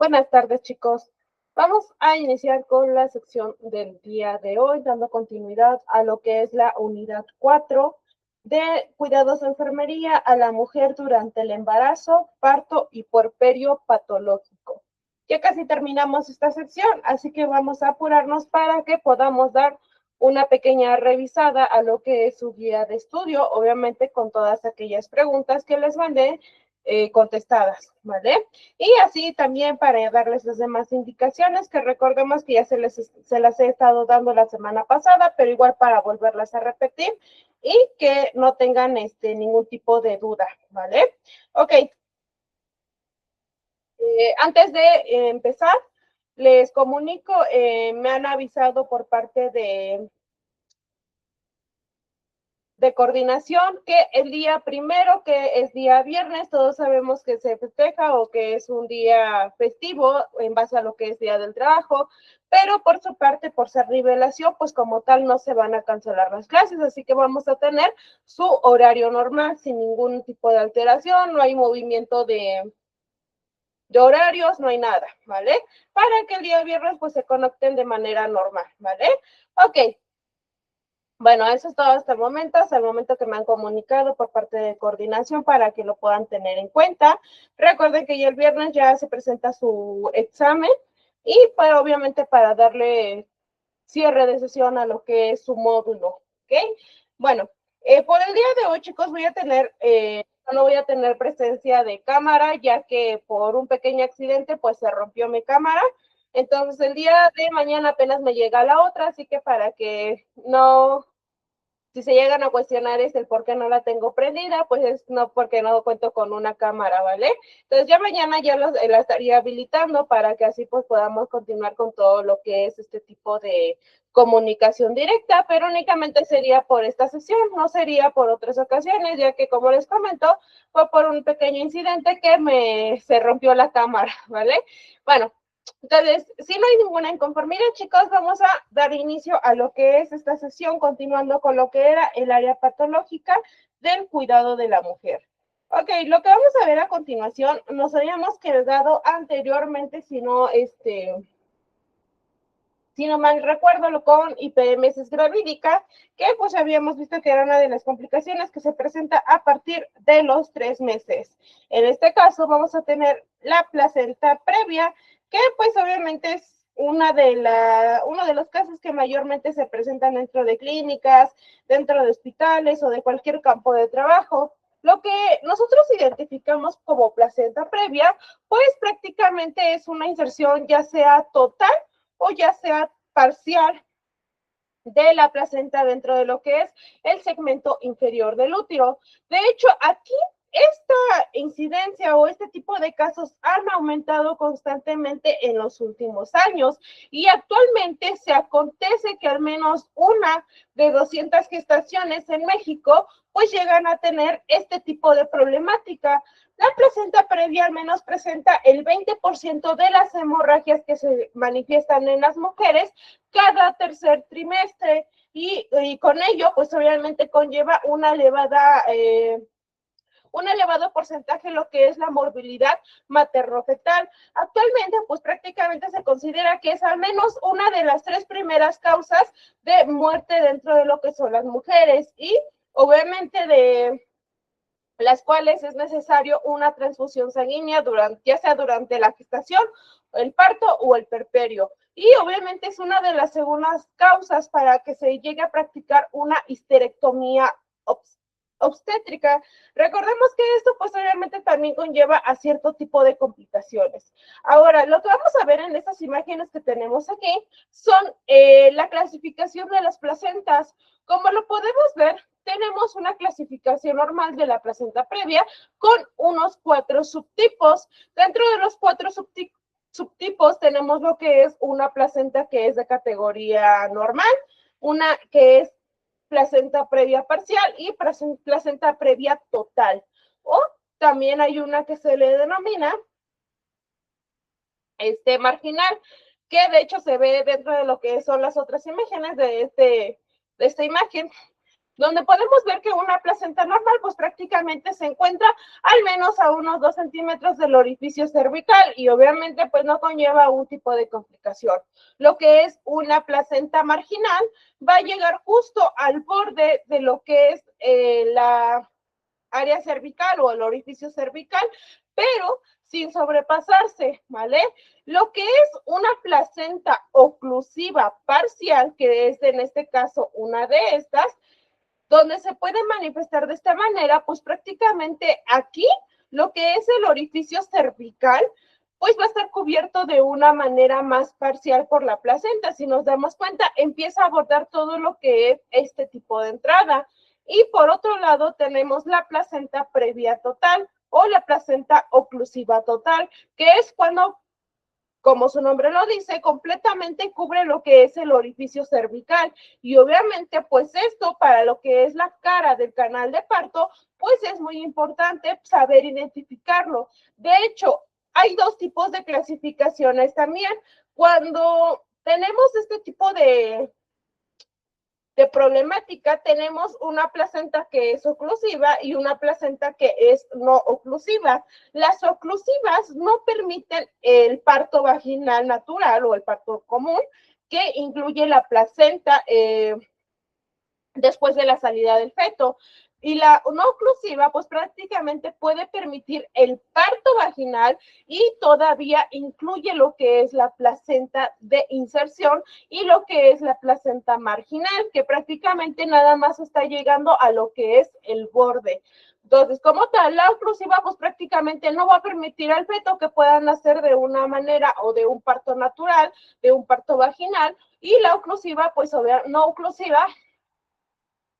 Buenas tardes, chicos. Vamos a iniciar con la sección del día de hoy, dando continuidad a lo que es la unidad 4 de cuidados de enfermería a la mujer durante el embarazo, parto y puerperio patológico. Ya casi terminamos esta sección, así que vamos a apurarnos para que podamos dar una pequeña revisada a lo que es su guía de estudio, obviamente con todas aquellas preguntas que les mandé contestadas, ¿vale? Y así también para darles las demás indicaciones, que recordemos que ya se las he estado dando la semana pasada, pero igual para volverlas a repetir y que no tengan ningún tipo de duda, ¿vale? Ok. Antes de empezar, les comunico, me han avisado por parte de coordinación que el día primero, que es día viernes, todos sabemos que se festeja o que es un día festivo en base a lo que es día del trabajo, pero por su parte, por ser revelación, pues como tal no se van a cancelar las clases, así que vamos a tener su horario normal sin ningún tipo de alteración, no hay movimiento de horarios, no hay nada, ¿vale? Para que el día viernes pues se conecten de manera normal, ¿vale? Ok. Bueno, eso es todo hasta el momento que me han comunicado por parte de coordinación para que lo puedan tener en cuenta. Recuerden que ya el viernes ya se presenta su examen y pues obviamente para darle cierre de sesión a lo que es su módulo, ¿ok? Bueno, por el día de hoy, chicos, no voy a tener presencia de cámara, ya que por un pequeño accidente, pues se rompió mi cámara. Entonces, el día de mañana apenas me llega la otra, así que para que no si se llegan a cuestionar es el por qué no la tengo prendida, pues es no porque no cuento con una cámara, ¿vale? Entonces ya mañana ya la estaría habilitando para que así pues podamos continuar con todo lo que es este tipo de comunicación directa, pero únicamente sería por esta sesión, no sería por otras ocasiones, ya que como les comento, fue por un pequeño incidente que se rompió la cámara, ¿vale? Bueno, entonces, si no hay ninguna inconformidad, chicos, vamos a dar inicio a lo que es esta sesión, continuando con lo que era el área patológica del cuidado de la mujer. Ok, lo que vamos a ver a continuación, nos habíamos quedado anteriormente, si no mal recuerdo, con IPMS gravídica, que pues habíamos visto que era una de las complicaciones que se presenta a partir de los 3 meses. En este caso vamos a tener la placenta previa, que pues obviamente es uno de los casos que mayormente se presentan dentro de clínicas, dentro de hospitales o de cualquier campo de trabajo. Lo que nosotros identificamos como placenta previa, pues prácticamente es una inserción ya sea total o ya sea parcial de la placenta dentro de lo que es el segmento inferior del útero. De hecho, aquí esta incidencia o este tipo de casos han aumentado constantemente en los últimos años y actualmente se acontece que al menos una de 200 gestaciones en México pues llegan a tener este tipo de problemática. La placenta previa al menos presenta el 20% de las hemorragias que se manifiestan en las mujeres cada tercer trimestre y con ello pues obviamente conlleva un elevado porcentaje en lo que es la morbilidad materno-fetal. Actualmente, pues prácticamente se considera que es al menos una de las 3 primeras causas de muerte dentro de lo que son las mujeres y obviamente de las cuales es necesario una transfusión sanguínea ya sea durante la gestación, el parto o el puerperio. Y obviamente es una de las segundas causas para que se llegue a practicar una histerectomía obstétrica. Recordemos que esto posteriormente también conlleva a cierto tipo de complicaciones. Ahora, lo que vamos a ver en estas imágenes que tenemos aquí son la clasificación de las placentas. Como lo podemos ver, tenemos una clasificación normal de la placenta previa con unos 4 subtipos. Dentro de los 4 subtipos tenemos lo que es una placenta que es de categoría normal, una que es placenta previa parcial y placenta previa total. O también hay una que se le denomina marginal, que de hecho se ve dentro de lo que son las otras imágenes de esta imagen. donde podemos ver que una placenta normal pues prácticamente se encuentra al menos a unos 2 centímetros del orificio cervical y obviamente pues no conlleva un tipo de complicación. Lo que es una placenta marginal va a llegar justo al borde de lo que es la área cervical o el orificio cervical, pero sin sobrepasarse, ¿vale? Lo que es una placenta oclusiva parcial, que es en este caso una de estas, donde se puede manifestar de esta manera, pues prácticamente aquí lo que es el orificio cervical, pues va a estar cubierto de una manera más parcial por la placenta. Si nos damos cuenta, empieza a abordar todo lo que es este tipo de entrada. Y por otro lado tenemos la placenta previa total o la placenta oclusiva total, que es cuando, como su nombre lo dice, completamente cubre lo que es el orificio cervical. Y obviamente, pues esto para lo que es la cara del canal de parto, pues es muy importante saber identificarlo. De hecho, hay dos tipos de clasificaciones también. Cuando tenemos este tipo de problemática, tenemos una placenta que es oclusiva y una placenta que es no oclusiva. Las oclusivas no permiten el parto vaginal natural o el parto común, que incluye la placenta después de la salida del feto. Y la no oclusiva, pues prácticamente puede permitir el parto vaginal y todavía incluye lo que es la placenta de inserción y lo que es la placenta marginal, que prácticamente nada más está llegando a lo que es el borde. Entonces, como tal, la oclusiva pues prácticamente no va a permitir al feto que puedan nacer de una manera o de un parto natural, de un parto vaginal, y la oclusiva, pues no oclusiva,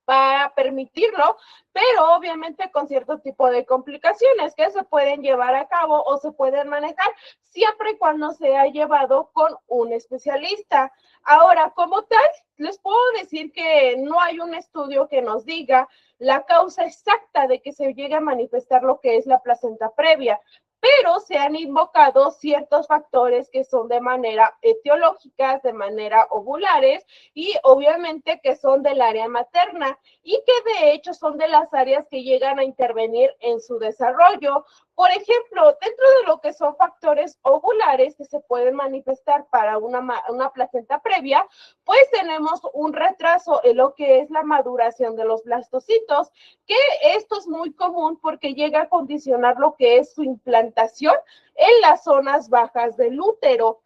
para permitirlo, pero obviamente con cierto tipo de complicaciones que se pueden llevar a cabo o se pueden manejar siempre y cuando sea llevado con un especialista. Ahora, como tal, les puedo decir que no hay un estudio que nos diga la causa exacta de que se llegue a manifestar lo que es la placenta previa, pero se han invocado ciertos factores que son de manera etiológicas, de manera ovulares y obviamente que son del área materna y que de hecho son de las áreas que llegan a intervenir en su desarrollo. Por ejemplo, dentro de lo que son factores ovulares que se pueden manifestar para una placenta previa, pues tenemos un retraso en lo que es la maduración de los blastocitos, que esto es muy común porque llega a condicionar lo que es su implantación en las zonas bajas del útero.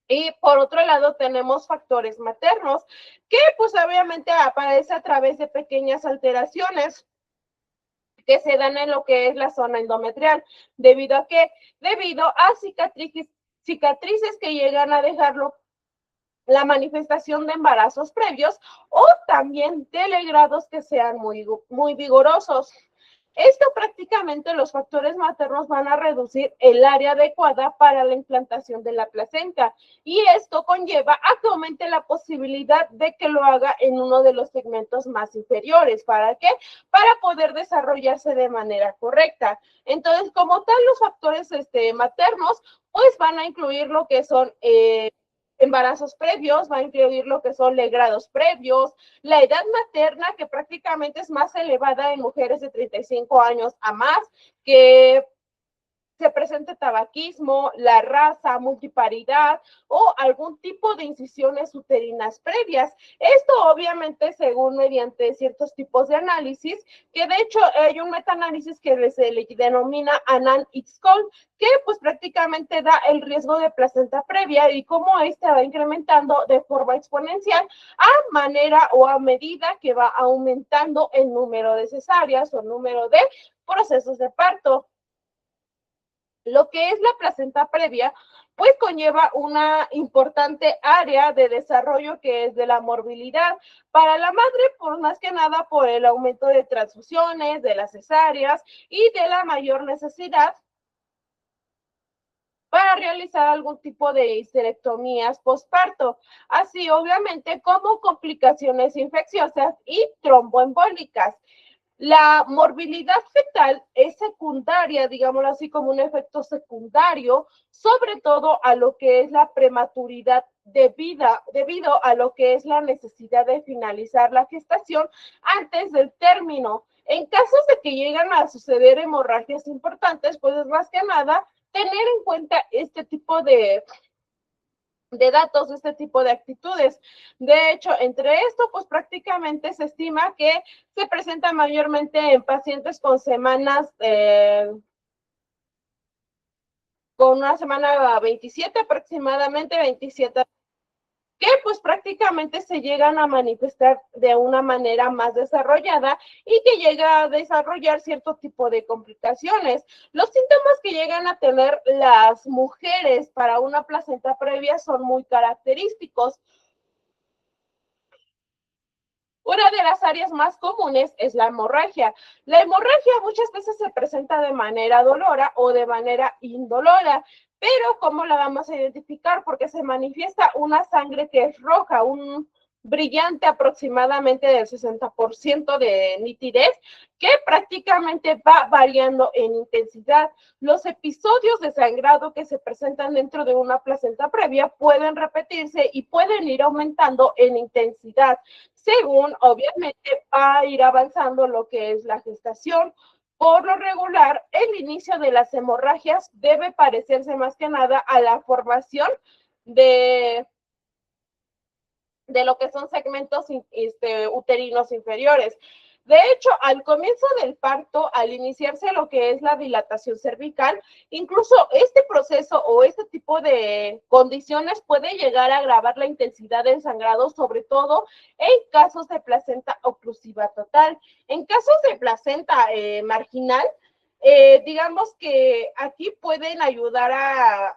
Y por otro lado tenemos factores maternos, que pues obviamente aparece a través de pequeñas alteraciones que se dan en lo que es la zona endometrial, debido a que, debido a cicatrices que llegan a dejarlo la manifestación de embarazos previos o también de legrados que sean muy vigorosos. Esto prácticamente los factores maternos van a reducir el área adecuada para la implantación de la placenta y esto conlleva a que aumente la posibilidad de que lo haga en uno de los segmentos más inferiores. ¿Para qué? Para poder desarrollarse de manera correcta. Entonces, como tal, los factores maternos pues van a incluir lo que son embarazos previos, va a incluir lo que son legrados previos, la edad materna, que prácticamente es más elevada en mujeres de 35 años a más, que se presente tabaquismo, la raza, multiparidad o algún tipo de incisiones uterinas previas. Esto obviamente según mediante ciertos tipos de análisis, que de hecho hay un metaanálisis que se le denomina Anand-Ixcol, que pues prácticamente da el riesgo de placenta previa y cómo este va incrementando de forma exponencial a manera o a medida que va aumentando el número de cesáreas o el número de procesos de parto. Lo que es la placenta previa, pues conlleva una importante área de desarrollo que es de la morbilidad para la madre, por más que nada por el aumento de transfusiones, de las cesáreas y de la mayor necesidad para realizar algún tipo de histerectomías postparto, así obviamente como complicaciones infecciosas y tromboembólicas. La morbilidad fetal es secundaria, digámoslo así, como un efecto secundario, sobre todo a lo que es la prematuridad debido a lo que es la necesidad de finalizar la gestación antes del término. En casos de que llegan a suceder hemorragias importantes, pues es más que nada tener en cuenta este tipo de datos, este tipo de actitudes. De hecho, entre esto, pues prácticamente se estima que se presenta mayormente en pacientes con semanas, con una semana 27 aproximadamente, 27, que pues prácticamente se llegan a manifestar de una manera más desarrollada y que llega a desarrollar cierto tipo de complicaciones. Los síntomas que llegan a tener las mujeres para una placenta previa son muy característicos. Una de las áreas más comunes es la hemorragia. La hemorragia muchas veces se presenta de manera dolora o de manera indolora, pero ¿cómo la vamos a identificar? Porque se manifiesta una sangre que es roja, un brillante aproximadamente del 60% de nitidez, que prácticamente va variando en intensidad. Los episodios de sangrado que se presentan dentro de una placenta previa pueden repetirse y pueden ir aumentando en intensidad según obviamente va a ir avanzando lo que es la gestación. Por lo regular, el inicio de las hemorragias debe parecerse más que nada a la formación de, de lo que son segmentos uterinos inferiores. De hecho, al comienzo del parto, al iniciarse lo que es la dilatación cervical, incluso este proceso o este tipo de condiciones puede llegar a agravar la intensidad del sangrado, sobre todo en casos de placenta oclusiva total. En casos de placenta marginal, digamos que aquí pueden ayudar a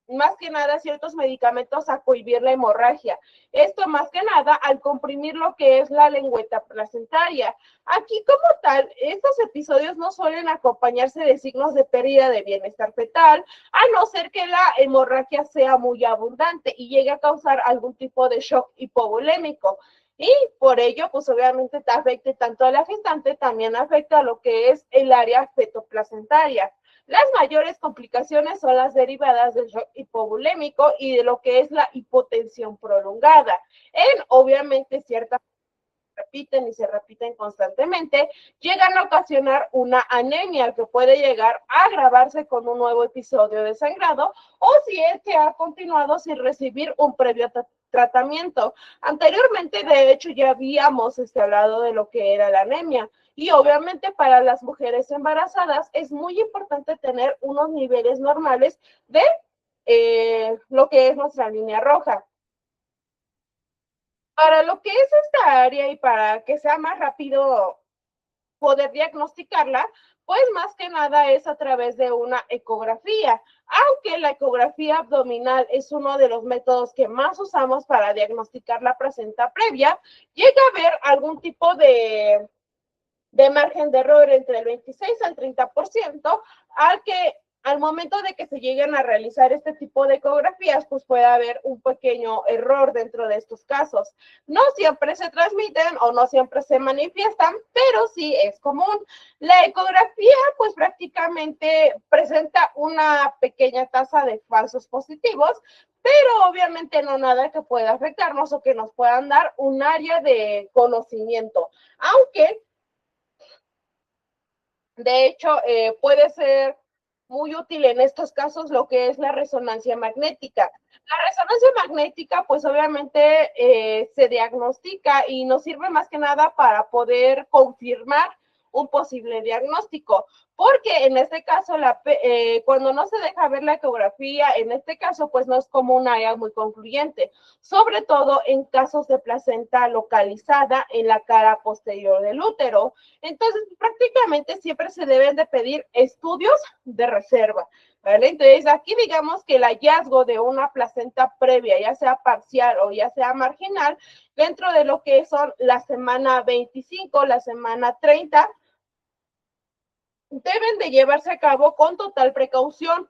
más que nada ciertos medicamentos a cohibir la hemorragia. Esto más que nada al comprimir lo que es la lengüeta placentaria. Aquí como tal, estos episodios no suelen acompañarse de signos de pérdida de bienestar fetal, a no ser que la hemorragia sea muy abundante y llegue a causar algún tipo de shock hipovolémico. Y por ello, pues obviamente te afecte tanto a la gestante, también afecta a lo que es el área fetoplacentaria. Las mayores complicaciones son las derivadas del shock hipovolémico y de lo que es la hipotensión prolongada. Obviamente, ciertas repiten y se repiten constantemente, llegan a ocasionar una anemia que puede llegar a agravarse con un nuevo episodio de sangrado o si es que ha continuado sin recibir un previo tratamiento. Anteriormente, de hecho, ya habíamos hablado de lo que era la anemia. Y obviamente para las mujeres embarazadas es muy importante tener unos niveles normales de lo que es nuestra línea roja. Para lo que es esta área y para que sea más rápido poder diagnosticarla, pues más que nada es a través de una ecografía. Aunque la ecografía abdominal es uno de los métodos que más usamos para diagnosticar la placenta previa, llega a haber algún tipo de margen de error entre el 26 al 30%, al momento de que se lleguen a realizar este tipo de ecografías, pues puede haber un pequeño error dentro de estos casos. No siempre se transmiten o no siempre se manifiestan, pero sí es común. La ecografía, pues prácticamente presenta una pequeña tasa de falsos positivos, pero obviamente no nada que pueda afectarnos o que nos puedan dar un área de conocimiento. Aunque de hecho, puede ser muy útil en estos casos lo que es la resonancia magnética. La resonancia magnética, pues obviamente se diagnostica y nos sirve más que nada para poder confirmar un posible diagnóstico, porque en este caso, cuando no se deja ver la ecografía, en este caso, pues no es como un área muy concluyente, sobre todo en casos de placenta localizada en la cara posterior del útero. Entonces, prácticamente siempre se deben de pedir estudios de reserva, ¿vale? Entonces, aquí digamos que el hallazgo de una placenta previa, ya sea parcial o ya sea marginal, dentro de lo que son la semana 25, la semana 30, deben de llevarse a cabo con total precaución.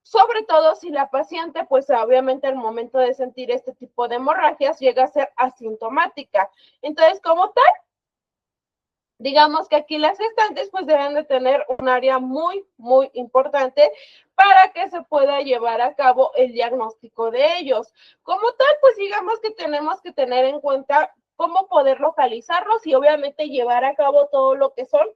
Sobre todo si la paciente, pues obviamente al momento de sentir este tipo de hemorragias llega a ser asintomática. Entonces, como tal, Digamos que aquí las gestantes pues deben de tener un área muy importante para que se pueda llevar a cabo el diagnóstico de ellos. Como tal, pues digamos que tenemos que tener en cuenta cómo poder localizarlos y obviamente llevar a cabo todo lo que son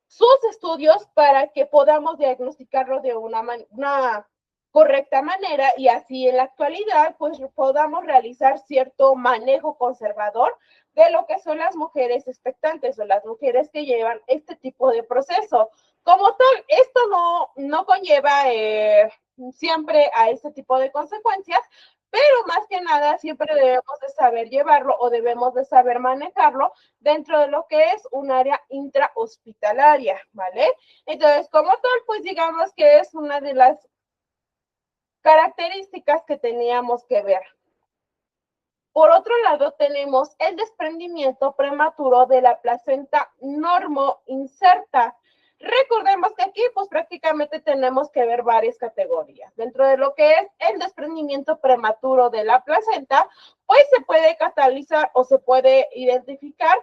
sus estudios para que podamos diagnosticarlo de una correcta manera y así en la actualidad pues podamos realizar cierto manejo conservador de lo que son las mujeres expectantes o las mujeres que llevan este tipo de proceso. Como tal, esto no conlleva siempre a este tipo de consecuencias, pero más que nada siempre debemos de saber llevarlo o debemos de saber manejarlo dentro de lo que es un área intrahospitalaria, ¿vale? Entonces, como tal, pues digamos que es una de las características que teníamos que ver. Por otro lado, tenemos el desprendimiento prematuro de la placenta normoinserta. Recordemos que aquí pues prácticamente tenemos que ver varias categorías. Dentro de lo que es el desprendimiento prematuro de la placenta, pues se puede catalizar o se puede identificar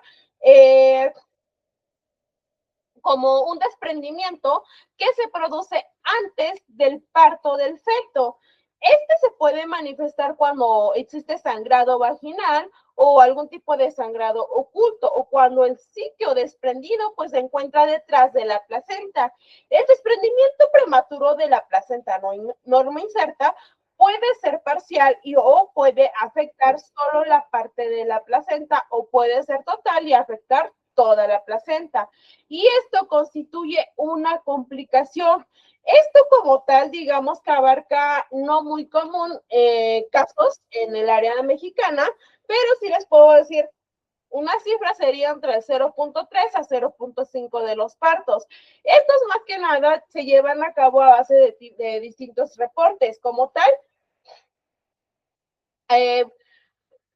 como un desprendimiento que se produce antes del parto del feto. Este se puede manifestar cuando existe sangrado vaginal o algún tipo de sangrado oculto o cuando el sitio desprendido pues se encuentra detrás de la placenta. El desprendimiento prematuro de la placenta norma inserta puede ser parcial y o puede afectar solo la parte de la placenta o puede ser total y afectar toda la placenta. Y esto constituye una complicación. Esto como tal, digamos que abarca no muy común casos en el área mexicana, pero sí les puedo decir, una cifra sería entre 0.3 a 0.5 de los partos. Estos más que nada se llevan a cabo a base de distintos reportes. Como tal, eh,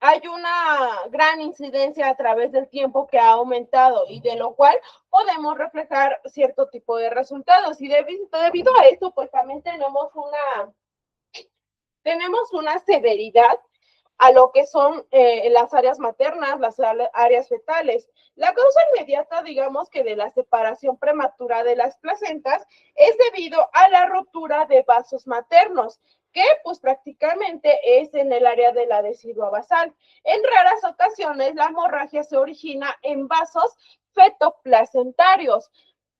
hay una gran incidencia a través del tiempo que ha aumentado y de lo cual podemos reflejar cierto tipo de resultados. Y debido a esto, pues también tenemos una severidad a lo que son las áreas maternas, las áreas fetales. La causa inmediata, digamos que de la separación prematura de las placentas es debido a la rotura de vasos maternos, que pues prácticamente es en el área de la decidua basal. En raras ocasiones la hemorragia se origina en vasos fetoplacentarios.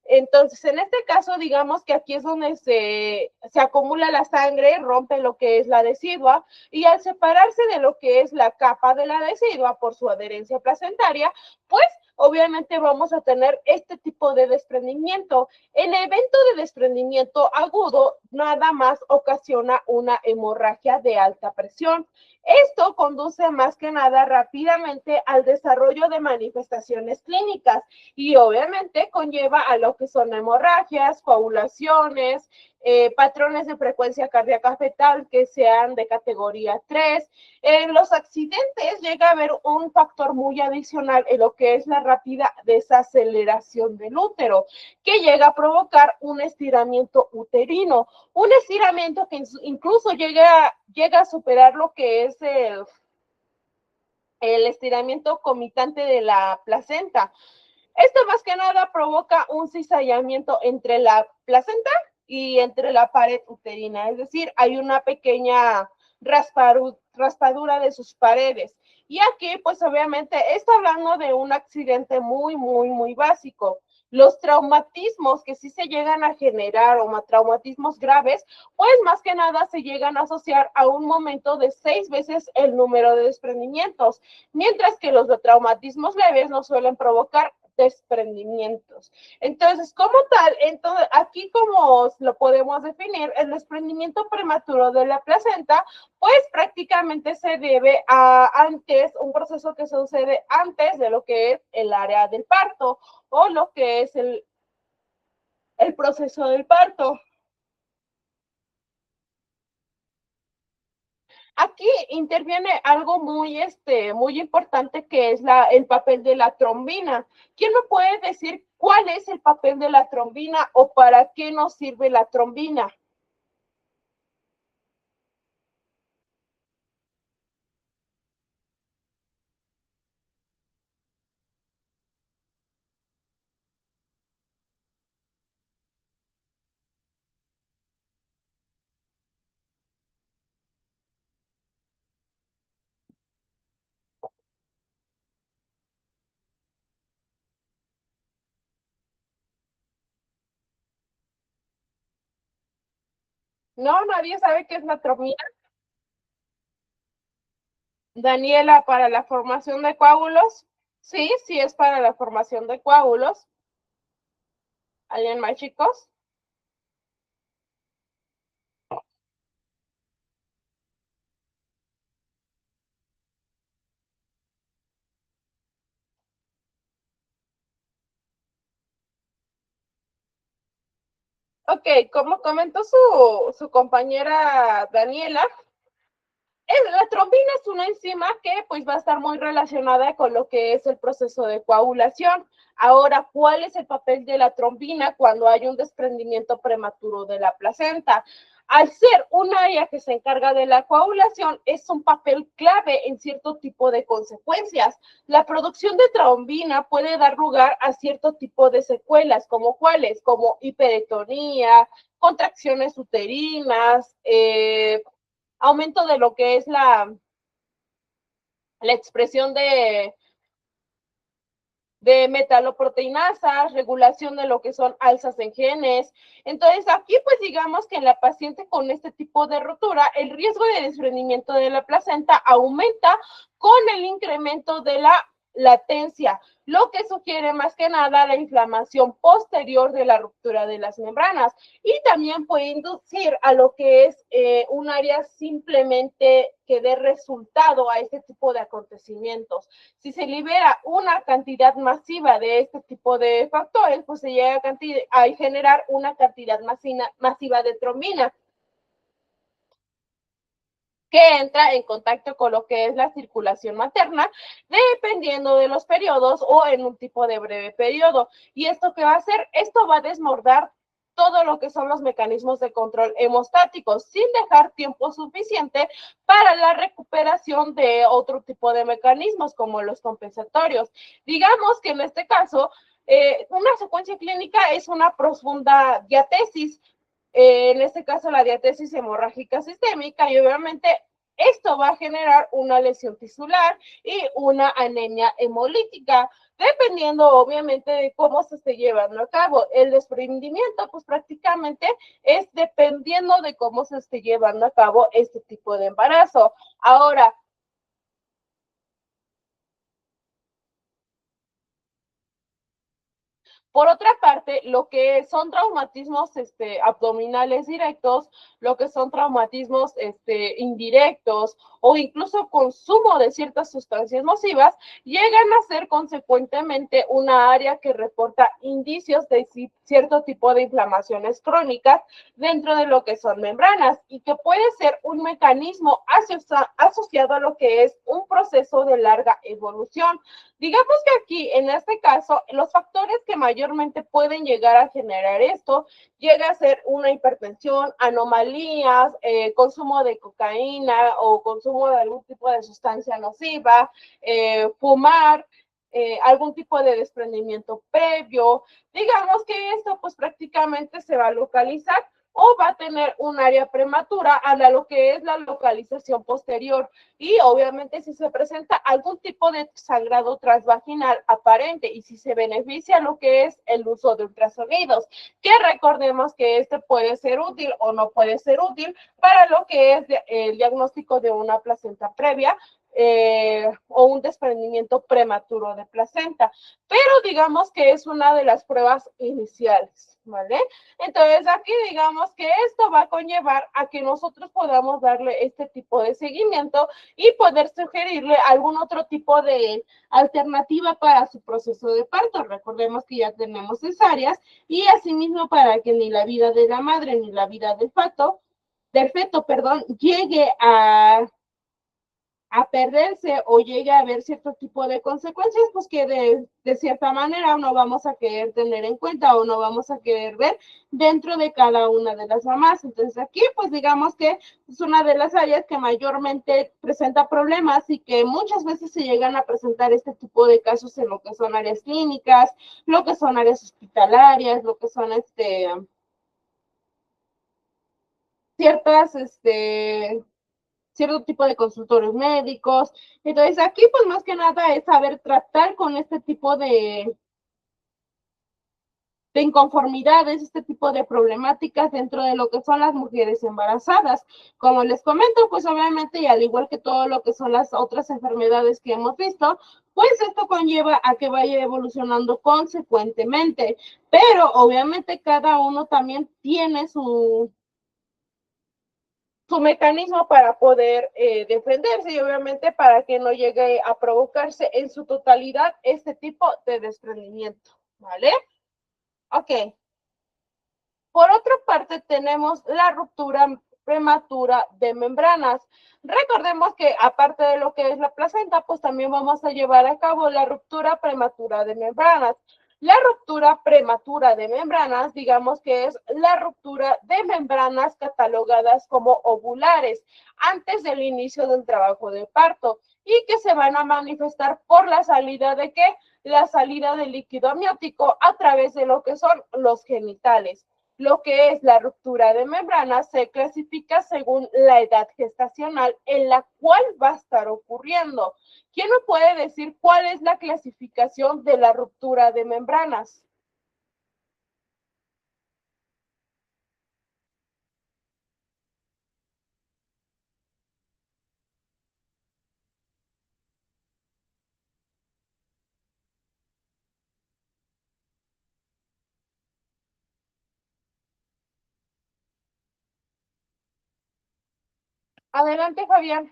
Entonces, en este caso, digamos que aquí es donde se acumula la sangre, rompe lo que es la decidua, y al separarse de lo que es la capa de la decidua por su adherencia placentaria, pues obviamente vamos a tener este tipo de desprendimiento. En evento de desprendimiento agudo, nada más ocasiona una hemorragia de alta presión. Esto conduce más que nada rápidamente al desarrollo de manifestaciones clínicas y obviamente conlleva a lo que son hemorragias, coagulaciones, patrones de frecuencia cardíaca fetal que sean de categoría 3. En los accidentes llega a haber un factor muy adicional en lo que es la rápida desaceleración del útero, que llega a provocar un estiramiento uterino, un estiramiento que incluso llega a superar lo que es el estiramiento comitante de la placenta. Esto más que nada provoca un cizallamiento entre la placenta y entre la pared uterina, es decir, hay una pequeña raspadura de sus paredes. Y aquí, pues obviamente, está hablando de un accidente muy básico. Los traumatismos que sí se llegan a generar o traumatismos graves, pues más que nada se llegan a asociar a un momento de 6 veces el número de desprendimientos, mientras que los de traumatismos leves no suelen provocar desprendimientos. Entonces, como tal, entonces, aquí como lo podemos definir, el desprendimiento prematuro de la placenta, pues prácticamente se debe a un proceso que sucede antes de lo que es el área del parto o lo que es el proceso del parto. Aquí interviene algo muy importante que es el papel de la trombina. ¿Quién me puede decir cuál es el papel de la trombina o para qué nos sirve la trombina? No, nadie sabe qué es la trombina. Daniela, para la formación de coágulos. Sí, sí es para la formación de coágulos. ¿Alguien más, chicos? Ok, como comentó su compañera Daniela, la trombina es una enzima que pues va a estar muy relacionada con lo que es el proceso de coagulación. Ahora, ¿cuál es el papel de la trombina cuando hay un desprendimiento prematuro de la placenta? Al ser un área que se encarga de la coagulación, es un papel clave en cierto tipo de consecuencias. La producción de trombina puede dar lugar a cierto tipo de secuelas, como cuáles, como hiperetonía, contracciones uterinas, aumento de lo que es la expresión de metaloproteinasas, regulación de lo que son alzas en genes. Entonces, aquí pues digamos que en la paciente con este tipo de rotura, el riesgo de desprendimiento de la placenta aumenta con el incremento de la latencia, lo que sugiere más que nada la inflamación posterior de la ruptura de las membranas y también puede inducir a lo que es un área simplemente que dé resultado a este tipo de acontecimientos. Si se libera una cantidad masiva de este tipo de factores, pues se llega a generar una cantidad masiva de trombina que entra en contacto con lo que es la circulación materna, dependiendo de los periodos o en un tipo de breve periodo. ¿Y esto qué va a hacer? Esto va a desmordar todo lo que son los mecanismos de control hemostáticos, sin dejar tiempo suficiente para la recuperación de otro tipo de mecanismos, como los compensatorios. Digamos que en este caso, una secuencia clínica es una profunda diatesis, en este caso la diatesis hemorrágica sistémica, y obviamente esto va a generar una lesión tisular y una anemia hemolítica, dependiendo obviamente de cómo se esté llevando a cabo. El desprendimiento, pues prácticamente es dependiendo de cómo se esté llevando a cabo este tipo de embarazo. Ahora, por otra parte, lo que son traumatismos abdominales directos, lo que son traumatismos indirectos o incluso consumo de ciertas sustancias nocivas, llegan a ser consecuentemente una área que reporta indicios de cierto tipo de inflamaciones crónicas dentro de lo que son membranas y que puede ser un mecanismo asociado a lo que es un proceso de larga evolución. Digamos que aquí, en este caso, los factores que mayormente pueden llegar a generar esto, llega a ser una hipertensión, anomalías, consumo de cocaína o consumo de algún tipo de sustancia nociva, fumar, algún tipo de desprendimiento previo. Digamos que esto pues prácticamente se va a localizar o va a tener un área prematura a lo que es la localización posterior y obviamente si se presenta algún tipo de sangrado transvaginal aparente y si se beneficia lo que es el uso de ultrasonidos, que recordemos que este puede ser útil o no puede ser útil para lo que es el diagnóstico de una placenta previa, o un desprendimiento prematuro de placenta, pero digamos que es una de las pruebas iniciales, ¿vale? Entonces aquí digamos que esto va a conllevar a que nosotros podamos darle este tipo de seguimiento y poder sugerirle algún otro tipo de alternativa para su proceso de parto. Recordemos que ya tenemos cesáreas y asimismo para que ni la vida de la madre ni la vida del feto, perdón, llegue a perderse o llegue a haber cierto tipo de consecuencias, pues que de cierta manera no vamos a querer tener en cuenta o no vamos a querer ver dentro de cada una de las mamás. Entonces aquí, pues digamos que es una de las áreas que mayormente presenta problemas y que muchas veces se llegan a presentar este tipo de casos en lo que son áreas clínicas, lo que son áreas hospitalarias, lo que son ciertas, cierto tipo de consultorios médicos. Entonces, aquí, pues más que nada es saber tratar con este tipo de inconformidades, este tipo de problemáticas dentro de lo que son las mujeres embarazadas. Como les comento, pues obviamente, y al igual que todo lo que son las otras enfermedades que hemos visto, pues esto conlleva a que vaya evolucionando consecuentemente, pero obviamente cada uno también tiene su mecanismo para poder defenderse y obviamente para que no llegue a provocarse en su totalidad este tipo de desprendimiento, ¿vale? Ok. Por otra parte, tenemos la ruptura prematura de membranas. Recordemos que aparte de lo que es la placenta, pues también vamos a llevar a cabo la ruptura prematura de membranas. La ruptura prematura de membranas, digamos que es la ruptura de membranas catalogadas como ovulares antes del inicio del trabajo de parto y que se van a manifestar por la salida de ¿qué? La salida del líquido amniótico a través de lo que son los genitales. Lo que es la ruptura de membranas se clasifica según la edad gestacional en la cual va a estar ocurriendo. ¿Quién me puede decir cuál es la clasificación de la ruptura de membranas? Adelante, Fabián.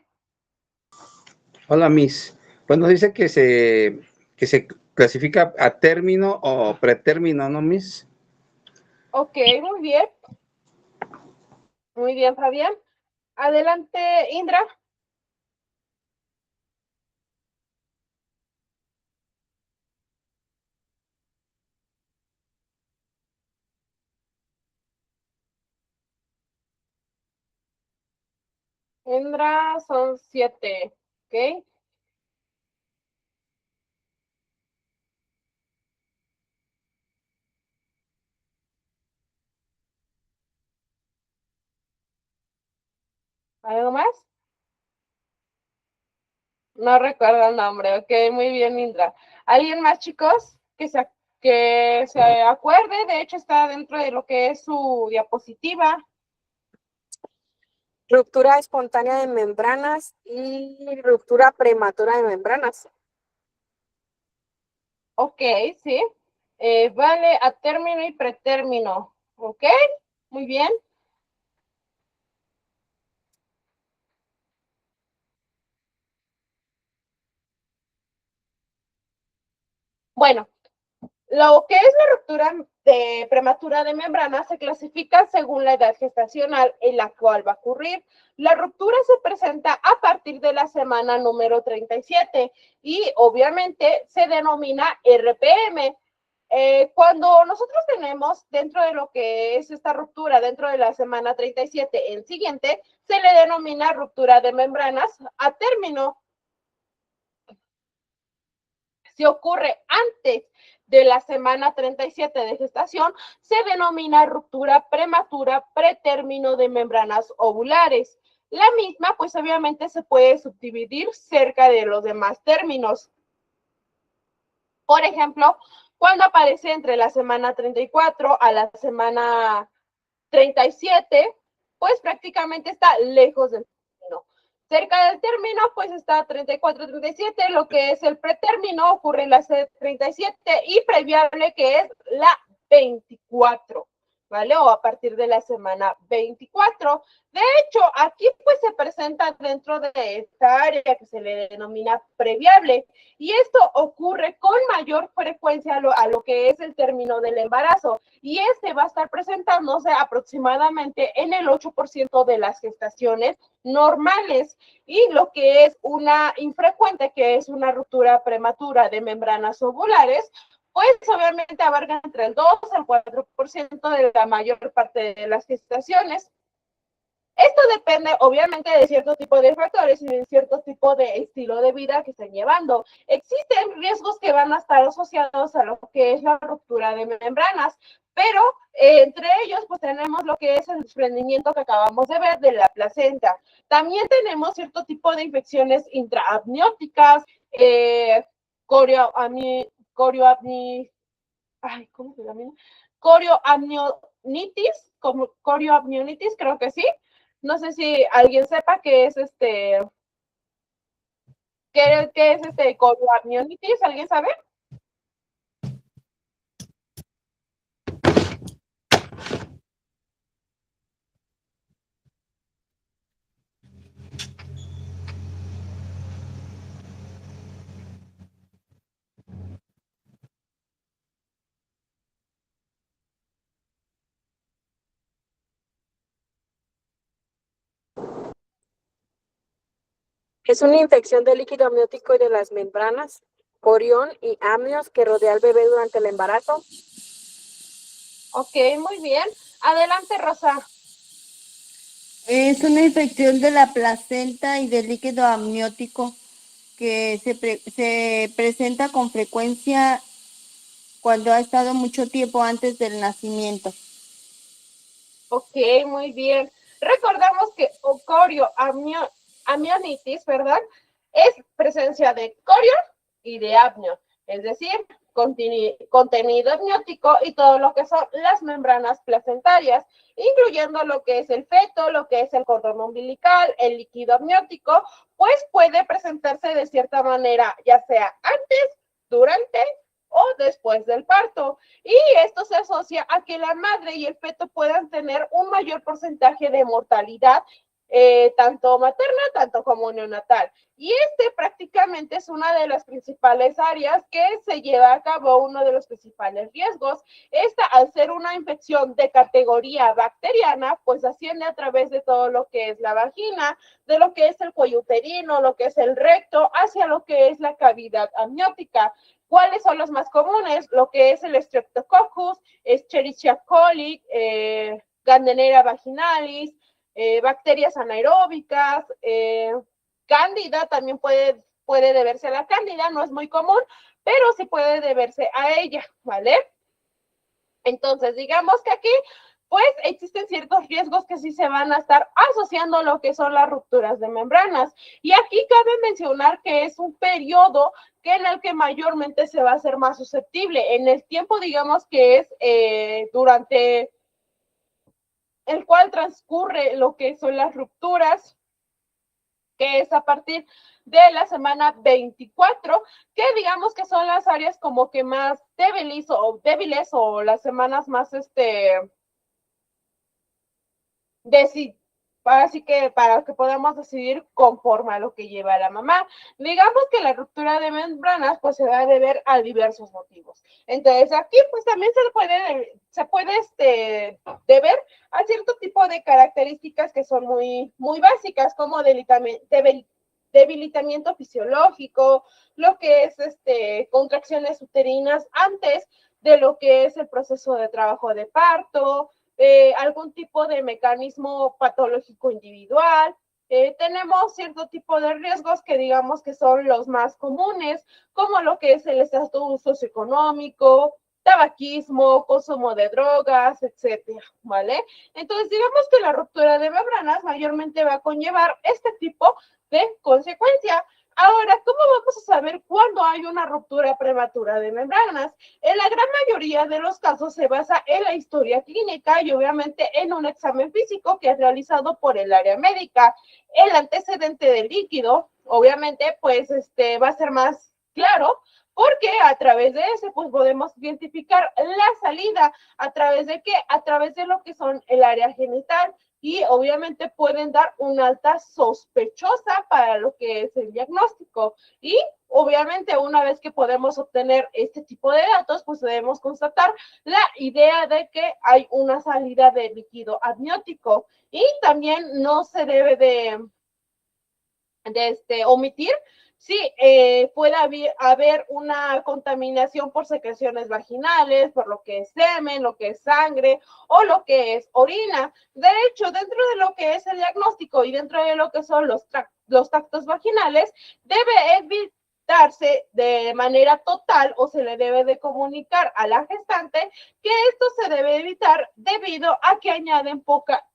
Hola, Miss. Bueno, dice que se clasifica a término o pretérmino, ¿no, Miss? Ok, muy bien. Muy bien, Fabián. Adelante, Indra. Indra son 7. Ok. ¿Algo más? No recuerdo el nombre. Ok, muy bien, Indra. ¿Alguien más, chicos? Que se acuerde, de hecho está dentro de lo que es su diapositiva. Ruptura espontánea de membranas y ruptura prematura de membranas. Ok, sí. Vale, a término y pretérmino. Ok, muy bien. Bueno, lo que es la ruptura prematura de membrana se clasifica según la edad gestacional en la cual va a ocurrir. La ruptura se presenta a partir de la semana número 37 y obviamente se denomina RPM. Cuando nosotros tenemos dentro de lo que es esta ruptura dentro de la semana 37 el siguiente, se le denomina ruptura de membranas a término. Si ocurre antes de la semana 37 de gestación, se denomina ruptura prematura pretérmino de membranas ovulares. La misma, pues obviamente se puede subdividir cerca de los demás términos. Por ejemplo, cuando aparece entre la semana 34 a la semana 37, pues prácticamente está lejos del término. Cerca del término, pues está 34-37, lo que es el pretérmino ocurre en la 37 y previable que es la 24, ¿vale? O a partir de la semana 24. De hecho, aquí pues se presenta dentro de esta área que se le denomina previable y esto ocurre con mayor frecuencia a lo que es el término del embarazo y este va a estar presentándose aproximadamente en el 8% de las gestaciones normales y lo que es una infrecuente, que es una ruptura prematura de membranas ovulares, pues obviamente abarca entre el 2 al 4% de la mayor parte de las gestaciones. Esto depende obviamente de cierto tipo de factores y de cierto tipo de estilo de vida que estén llevando. Existen riesgos que van a estar asociados a lo que es la ruptura de membranas, pero entre ellos pues tenemos lo que es el desprendimiento que acabamos de ver de la placenta. También tenemos cierto tipo de infecciones intraamnióticas, corioamni, ay, ¿cómo se llama? corioamnionitis, como corioamnionitis, creo que sí. No sé si alguien sepa qué es corioamnionitis, ¿alguien sabe? Es una infección del líquido amniótico y de las membranas, corión y amnios que rodea al bebé durante el embarazo. Ok, muy bien. Adelante, Rosa. Es una infección de la placenta y del líquido amniótico que se presenta con frecuencia cuando ha estado mucho tiempo antes del nacimiento. Ok, muy bien. Recordamos que corioamnionitis, ¿verdad? Es presencia de corio y de amnio, es decir, contenido amniótico y todo lo que son las membranas placentarias, incluyendo lo que es el feto, lo que es el cordón umbilical, el líquido amniótico, pues puede presentarse de cierta manera, ya sea antes, durante o después del parto. Y esto se asocia a que la madre y el feto puedan tener un mayor porcentaje de mortalidad, tanto materna, tanto como neonatal. Y prácticamente es una de las principales áreas que se lleva a cabo, uno de los principales riesgos. Al ser una infección de categoría bacteriana, pues asciende a través de todo lo que es la vagina, de lo que es el cuello uterino, lo que es el recto, hacia lo que es la cavidad amniótica. ¿Cuáles son los más comunes? Lo que es el Streptococcus, Escherichia coli, Gardnerella vaginalis, bacterias anaeróbicas, cándida también puede deberse a la cándida, no es muy común, pero sí puede deberse a ella, ¿vale? Entonces, digamos que aquí, pues, existen ciertos riesgos que sí se van a estar asociando a lo que son las rupturas de membranas. Y aquí cabe mencionar que es un periodo en el que mayormente se va a hacer más susceptible. En el tiempo, digamos que es durante el cual transcurre lo que son las rupturas, que es a partir de la semana 24, que digamos que son las áreas como que más débiles o las semanas más así que para que podamos decidir conforme a lo que lleva la mamá. Digamos que la ruptura de membranas pues se va a deber a diversos motivos. Entonces aquí pues también se puede deber a cierto tipo de características que son muy, muy básicas, como debilitamiento fisiológico, lo que es contracciones uterinas antes de lo que es el proceso de trabajo de parto, algún tipo de mecanismo patológico individual. Tenemos cierto tipo de riesgos que digamos que son los más comunes, como lo que es el estatus socioeconómico, tabaquismo, consumo de drogas, etcétera, ¿vale? Entonces, digamos que la ruptura de membranas mayormente va a conllevar este tipo de consecuencia. Ahora, ¿cómo vamos a saber cuándo hay una ruptura prematura de membranas? En la gran mayoría de los casos se basa en la historia clínica y obviamente en un examen físico que es realizado por el área médica. El antecedente del líquido, obviamente, pues va a ser más claro porque a través de ese pues podemos identificar la salida. ¿A través de qué? A través de lo que son el área genital. Y obviamente pueden dar una alta sospechosa para lo que es el diagnóstico. Y obviamente una vez que podemos obtener este tipo de datos, pues debemos constatar la idea de que hay una salida de líquido amniótico. Y también no se debe de omitir si puede haber una contaminación por secreciones vaginales, por lo que es semen, lo que es sangre o lo que es orina. De hecho, dentro de lo que es el diagnóstico y dentro de lo que son los tractos vaginales, debe evitarse de manera total o se le debe de comunicar a la gestante que esto se debe evitar debido a que añaden poca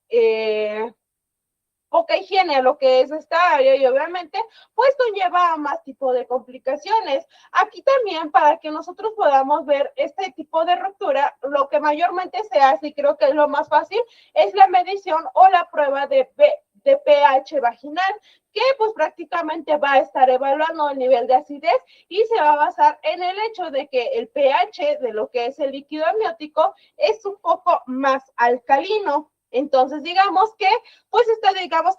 poca higiene a lo que es esta área y obviamente pues conlleva a más tipo de complicaciones. Aquí también para que nosotros podamos ver este tipo de ruptura, lo que mayormente se hace y creo que es lo más fácil es la medición o la prueba de pH vaginal, que pues prácticamente va a estar evaluando el nivel de acidez y se va a basar en el hecho de que el pH de lo que es el líquido amniótico es un poco más alcalino. Entonces, digamos que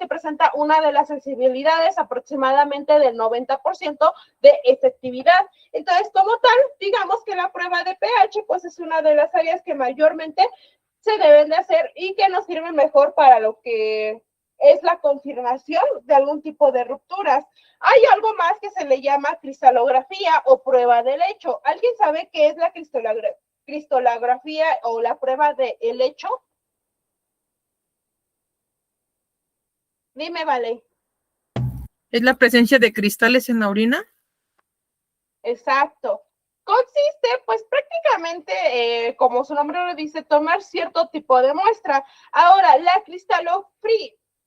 presenta una de las sensibilidades aproximadamente del 90% de efectividad. Entonces, como tal, digamos que la prueba de pH, pues es una de las áreas que mayormente se deben de hacer y que nos sirven mejor para lo que es la confirmación de algún tipo de rupturas. Hay algo más que se le llama cristalografía o prueba de lecho. ¿Alguien sabe qué es la cristalografía o la prueba de lecho? Dime, Vale. ¿Es la presencia de cristales en la orina? Exacto. Consiste, pues prácticamente, como su nombre lo dice, tomar cierto tipo de muestra. Ahora, la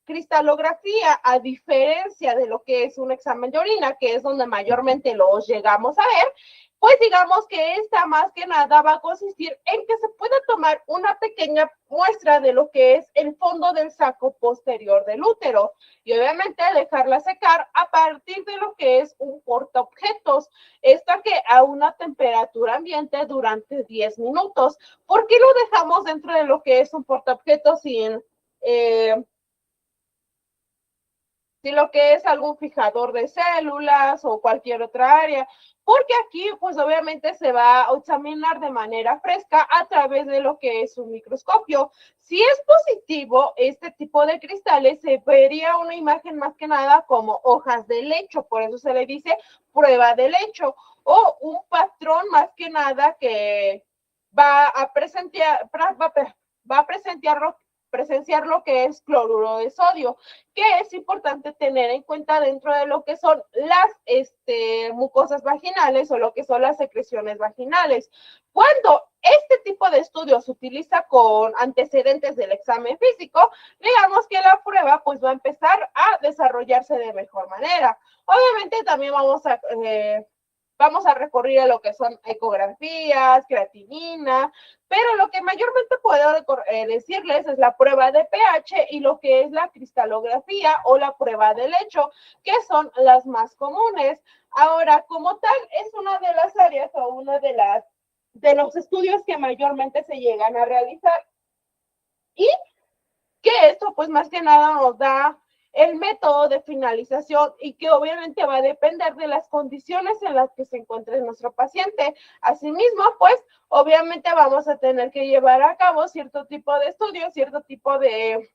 cristalografía, a diferencia de lo que es un examen de orina, que es donde mayormente los llegamos a ver, pues digamos que esta más que nada va a consistir en que se pueda tomar una pequeña muestra de lo que es el fondo del saco posterior del útero y obviamente dejarla secar a partir de lo que es un portaobjetos, esta que a una temperatura ambiente durante 10 minutos. ¿Por qué lo dejamos dentro de lo que es un portaobjetos sin lo que es algún fijador de células o cualquier otra área? Porque aquí, pues obviamente se va a examinar de manera fresca a través de lo que es un microscopio. Si es positivo este tipo de cristales, se vería una imagen más que nada como hojas de lecho, por eso se le dice prueba de lecho, o un patrón más que nada que va a presenciar lo que es cloruro de sodio, que es importante tener en cuenta dentro de lo que son las mucosas vaginales o lo que son las secreciones vaginales. Cuando este tipo de estudio se utiliza con antecedentes del examen físico, digamos que la prueba pues va a empezar a desarrollarse de mejor manera. Obviamente también vamos a recurrir a lo que son ecografías, creatinina, pero lo que mayormente puedo decirles es la prueba de pH y lo que es la cristalografía o la prueba de lecho, que son las más comunes. Ahora, como tal, es una de las áreas o una de los estudios que mayormente se llegan a realizar y que esto pues más que nada nos da el método de finalización y que obviamente va a depender de las condiciones en las que se encuentre nuestro paciente. Asimismo, pues obviamente vamos a tener que llevar a cabo cierto tipo de estudios, cierto tipo de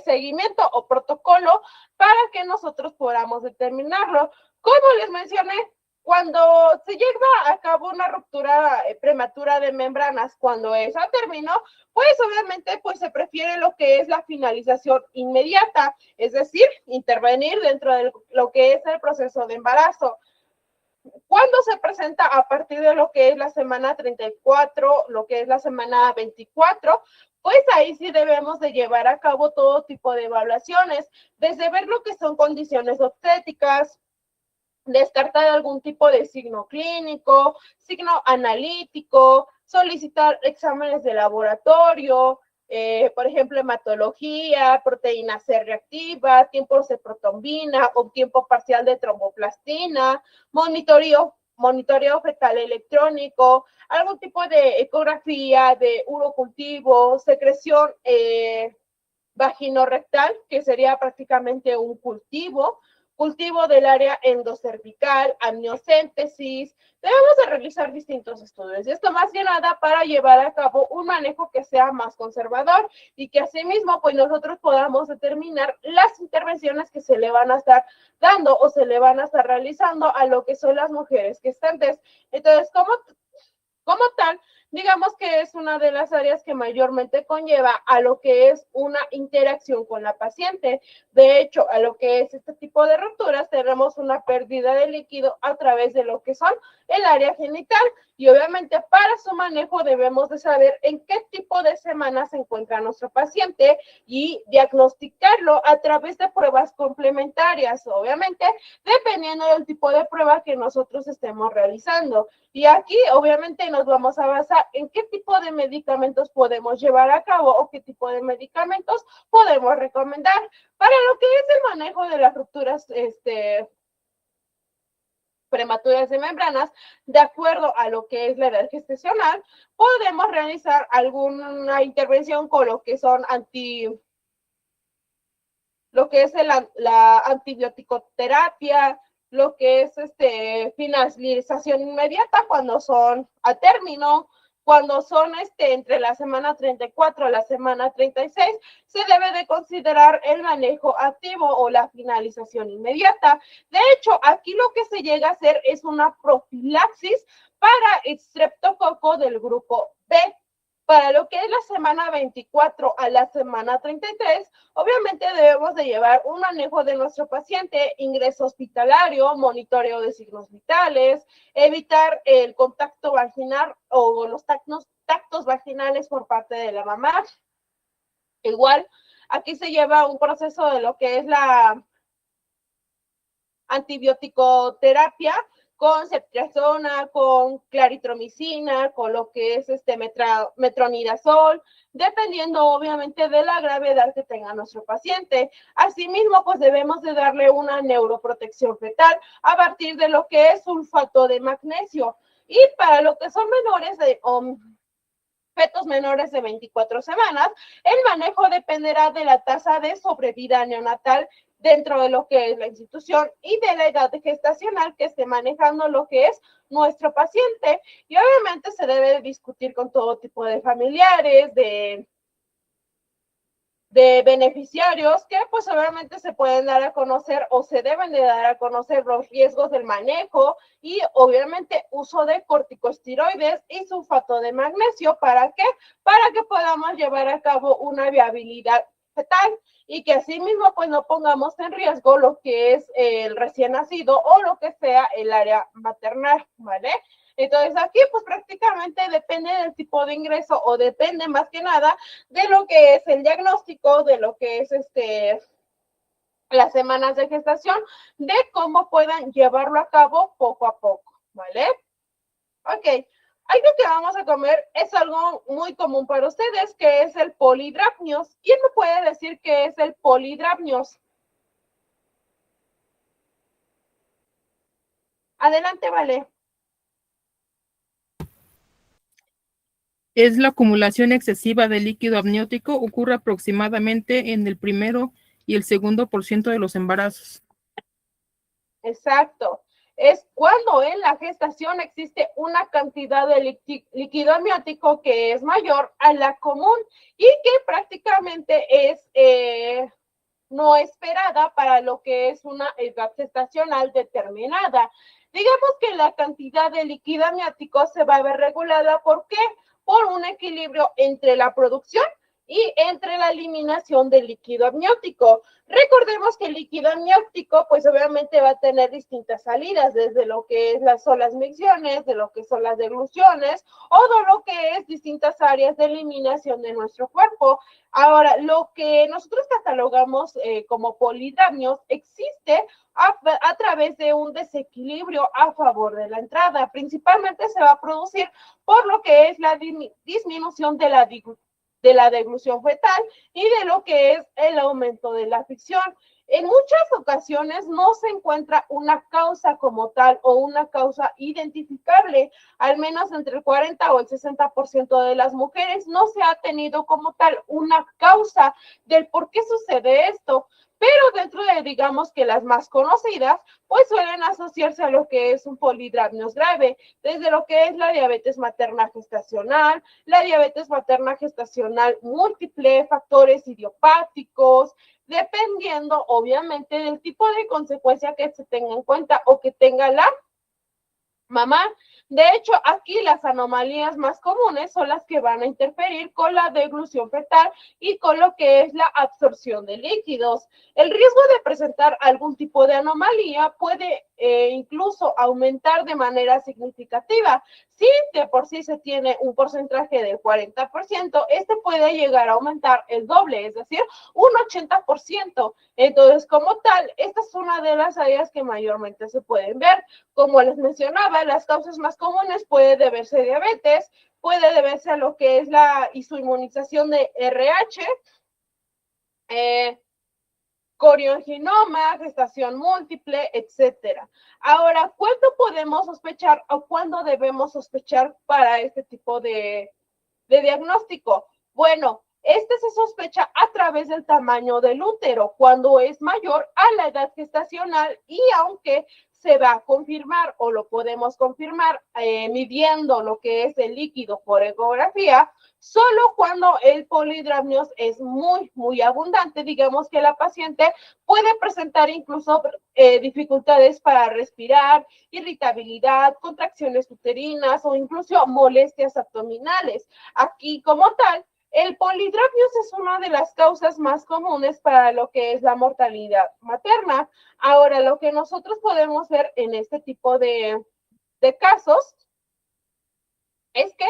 seguimiento o protocolo para que nosotros podamos determinarlo. Como les mencioné, cuando se lleva a cabo una ruptura prematura de membranas, cuando esa terminó, pues obviamente pues se prefiere lo que es la finalización inmediata, es decir, intervenir dentro de lo que es el proceso de embarazo. Cuando se presenta a partir de lo que es la semana 34, lo que es la semana 24, pues ahí sí debemos de llevar a cabo todo tipo de evaluaciones, desde ver lo que son condiciones obstétricas, descartar algún tipo de signo clínico, signo analítico, solicitar exámenes de laboratorio, por ejemplo, hematología, proteína C reactiva, tiempo de protrombina o tiempo parcial de tromboplastina, monitoreo fetal electrónico, algún tipo de ecografía, de urocultivo, secreción vaginorrectal, que sería prácticamente un cultivo del área endocervical, amniocéntesis. Debemos de realizar distintos estudios. Y esto más que nada para llevar a cabo un manejo que sea más conservador y que asimismo pues nosotros podamos determinar las intervenciones que se le van a estar dando o se le van a estar realizando a lo que son las mujeres gestantes. Entonces, como tal, digamos que es una de las áreas que mayormente conlleva a lo que es una interacción con la paciente. De hecho, a lo que es este tipo de rupturas, tenemos una pérdida de líquido a través de lo que son el área genital. Y obviamente para su manejo debemos de saber en qué tipo de semana se encuentra nuestro paciente y diagnosticarlo a través de pruebas complementarias, obviamente, dependiendo del tipo de prueba que nosotros estemos realizando. Y aquí obviamente nos vamos a basar en qué tipo de medicamentos podemos llevar a cabo o qué tipo de medicamentos podemos recomendar. Para lo que es el manejo de las rupturas prematuras de membranas, de acuerdo a lo que es la edad gestacional, podemos realizar alguna intervención con lo que son la antibiótico-terapia, lo que es finalización inmediata cuando son a término, cuando son entre la semana 34 a la semana 36, se debe de considerar el manejo activo o la finalización inmediata. De hecho, aquí lo que se llega a hacer es una profilaxis para estreptococo del grupo B. Para lo que es la semana 24 a la semana 33, obviamente debemos de llevar un manejo de nuestro paciente, ingreso hospitalario, monitoreo de signos vitales, evitar el contacto vaginal o los tactos vaginales por parte de la mamá. Igual, aquí se lleva un proceso de lo que es la antibiótico-terapia, con ceftriaxona, con claritromicina, con lo que es metronidazol, dependiendo obviamente de la gravedad que tenga nuestro paciente. Asimismo, pues debemos de darle una neuroprotección fetal a partir de lo que es sulfato de magnesio. Y para lo que son menores fetos menores de 24 semanas, el manejo dependerá de la tasa de sobrevida neonatal dentro de lo que es la institución y de la edad gestacional que esté manejando lo que es nuestro paciente. Y obviamente se debe de discutir con todo tipo de familiares, de beneficiarios que pues obviamente se pueden dar a conocer o se deben de dar a conocer los riesgos del manejo y obviamente uso de corticosteroides y sulfato de magnesio. ¿Para qué? Para que podamos llevar a cabo una viabilidad fetal y que asimismo pues no pongamos en riesgo lo que es el recién nacido o lo que sea el área maternal, ¿vale? Entonces aquí pues prácticamente depende del tipo de ingreso o depende más que nada de lo que es el diagnóstico, de lo que es las semanas de gestación, de cómo puedan llevarlo a cabo poco a poco, ¿vale? Ok, algo que vamos a comer es algo muy común para ustedes, que es el polidrapnios. ¿Quién me puede decir qué es el polidrapnios? Adelante, vale. Es la acumulación excesiva de líquido amniótico, ocurre aproximadamente en el 1% y el 2% de los embarazos. Exacto. Es cuando en la gestación existe una cantidad de líquido amniótico que es mayor a la común y que prácticamente es no esperada para lo que es una edad gestacional determinada. Digamos que la cantidad de líquido amniótico se va a ver regulada, ¿por qué? Por un equilibrio entre la producción y entre la eliminación del líquido amniótico. Recordemos que el líquido amniótico, pues obviamente va a tener distintas salidas, desde lo que son las micciones, de lo que son las degluciones, o de lo que es distintas áreas de eliminación de nuestro cuerpo. Ahora, lo que nosotros catalogamos como polidrapnios existe a través de un desequilibrio a favor de la entrada. Principalmente se va a producir por lo que es la disminución de la deglución fetal y de lo que es el aumento de la fricción. En muchas ocasiones no se encuentra una causa como tal o una causa identificable, al menos entre el 40 o el 60% de las mujeres no se ha tenido como tal una causa del por qué sucede esto. Pero dentro de, digamos que las más conocidas, pues suelen asociarse a lo que es un polidrapnios grave, desde lo que es la diabetes materna gestacional, la diabetes materna gestacional múltiple, factores idiopáticos, dependiendo obviamente del tipo de consecuencia que se tenga en cuenta o que tenga la mamá. De hecho, aquí las anomalías más comunes son las que van a interferir con la deglución fetal y con lo que es la absorción de líquidos. El riesgo de presentar algún tipo de anomalía puede incluso aumentar de manera significativa. Si de por sí se tiene un porcentaje del 40%, este puede llegar a aumentar el doble, es decir, un 80%. Entonces, como tal, esta es una de las áreas que mayormente se pueden ver. Como les mencionaba, las causas más comunes puede deberse a diabetes, puede deberse a lo que es la inmunización de RH, corionginoma, gestación múltiple, etcétera. Ahora, ¿cuándo podemos sospechar o cuándo debemos sospechar para este tipo de diagnóstico? Bueno, este se sospecha a través del tamaño del útero, cuando es mayor a la edad gestacional, y aunque se va a confirmar o lo podemos confirmar midiendo lo que es el líquido por ecografía, solo cuando el polidramnios es muy abundante. Digamos que la paciente puede presentar incluso dificultades para respirar, irritabilidad, contracciones uterinas o incluso molestias abdominales. Aquí, como tal, el polidramnios es una de las causas más comunes para lo que es la mortalidad materna. Ahora, lo que nosotros podemos ver en este tipo de casos es que